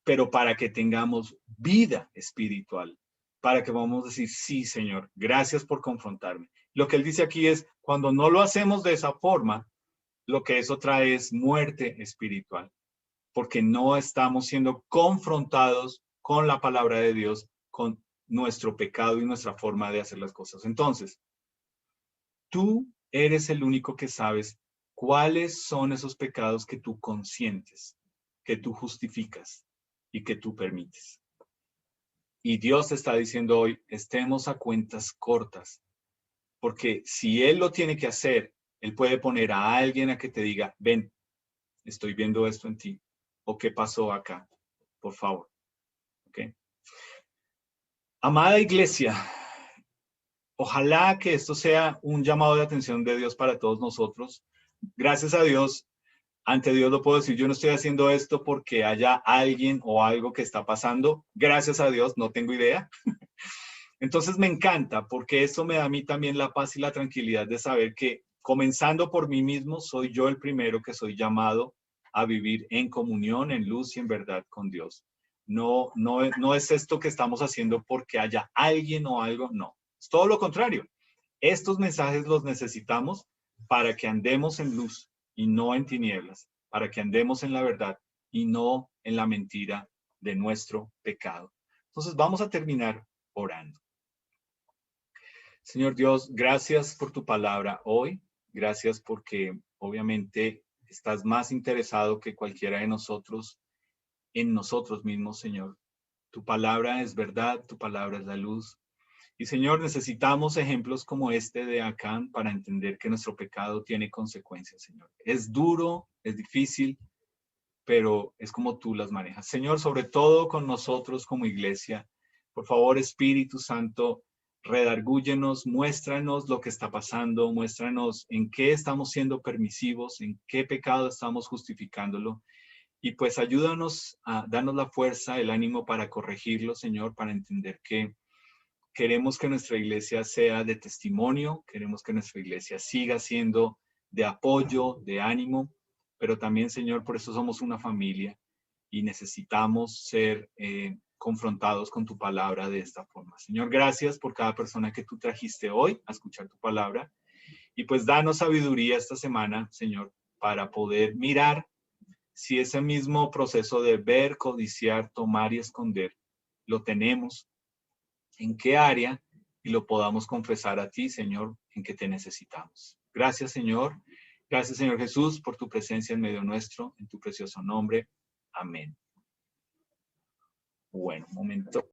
pero para que tengamos vida espiritual, para que vamos a decir, sí, Señor, gracias por confrontarme. Lo que él dice aquí es, cuando no lo hacemos de esa forma, lo que eso trae es muerte espiritual, porque no estamos siendo confrontados con la palabra de Dios, con nuestro pecado y nuestra forma de hacer las cosas. Entonces, tú eres el único que sabes cuáles son esos pecados que tú consientes, que tú justificas y que tú permites. Y Dios te está diciendo hoy, estemos a cuentas cortas, porque si Él lo tiene que hacer, Él puede poner a alguien a que te diga, ven, estoy viendo esto en ti, o qué pasó acá, por favor. ¿Ok? Amada iglesia, ojalá que esto sea un llamado de atención de Dios para todos nosotros. Gracias a Dios, ante Dios lo puedo decir, yo no estoy haciendo esto porque haya alguien o algo que está pasando. Gracias a Dios, no tengo idea. Entonces me encanta porque eso me da a mí también la paz y la tranquilidad de saber que comenzando por mí mismo, soy yo el primero que soy llamado a vivir en comunión, en luz y en verdad con Dios. No es esto que estamos haciendo porque haya alguien o algo, no. Es todo lo contrario. Estos mensajes los necesitamos para que andemos en luz y no en tinieblas, para que andemos en la verdad y no en la mentira de nuestro pecado. Entonces vamos a terminar orando. Señor Dios, gracias por tu palabra hoy. Gracias porque obviamente estás más interesado que cualquiera de nosotros en nosotros mismos, Señor. Tu palabra es verdad, tu palabra es la luz. Y Señor, necesitamos ejemplos como este de Acán para entender que nuestro pecado tiene consecuencias, Señor. Es duro, es difícil, pero es como tú las manejas. Señor, sobre todo con nosotros como iglesia, por favor, Espíritu Santo, redargúyenos, muéstranos lo que está pasando, muéstranos en qué estamos siendo permisivos, en qué pecado estamos justificándolo. Y pues ayúdanos a darnos la fuerza, el ánimo para corregirlo, Señor, para entender que Queremos que nuestra iglesia sea de testimonio, queremos que nuestra iglesia siga siendo de apoyo, de ánimo, pero también, Señor, por eso somos una familia y necesitamos ser confrontados con tu palabra de esta forma. Señor, gracias por cada persona que tú trajiste hoy a escuchar tu palabra. Y pues danos sabiduría esta semana, Señor, para poder mirar si ese mismo proceso de ver, codiciar, tomar y esconder lo tenemos, en qué área, y lo podamos confesar a ti, Señor, en que te necesitamos. Gracias, Señor. Gracias, Señor Jesús, por tu presencia en medio nuestro, en tu precioso nombre. Amén. Bueno, un momento.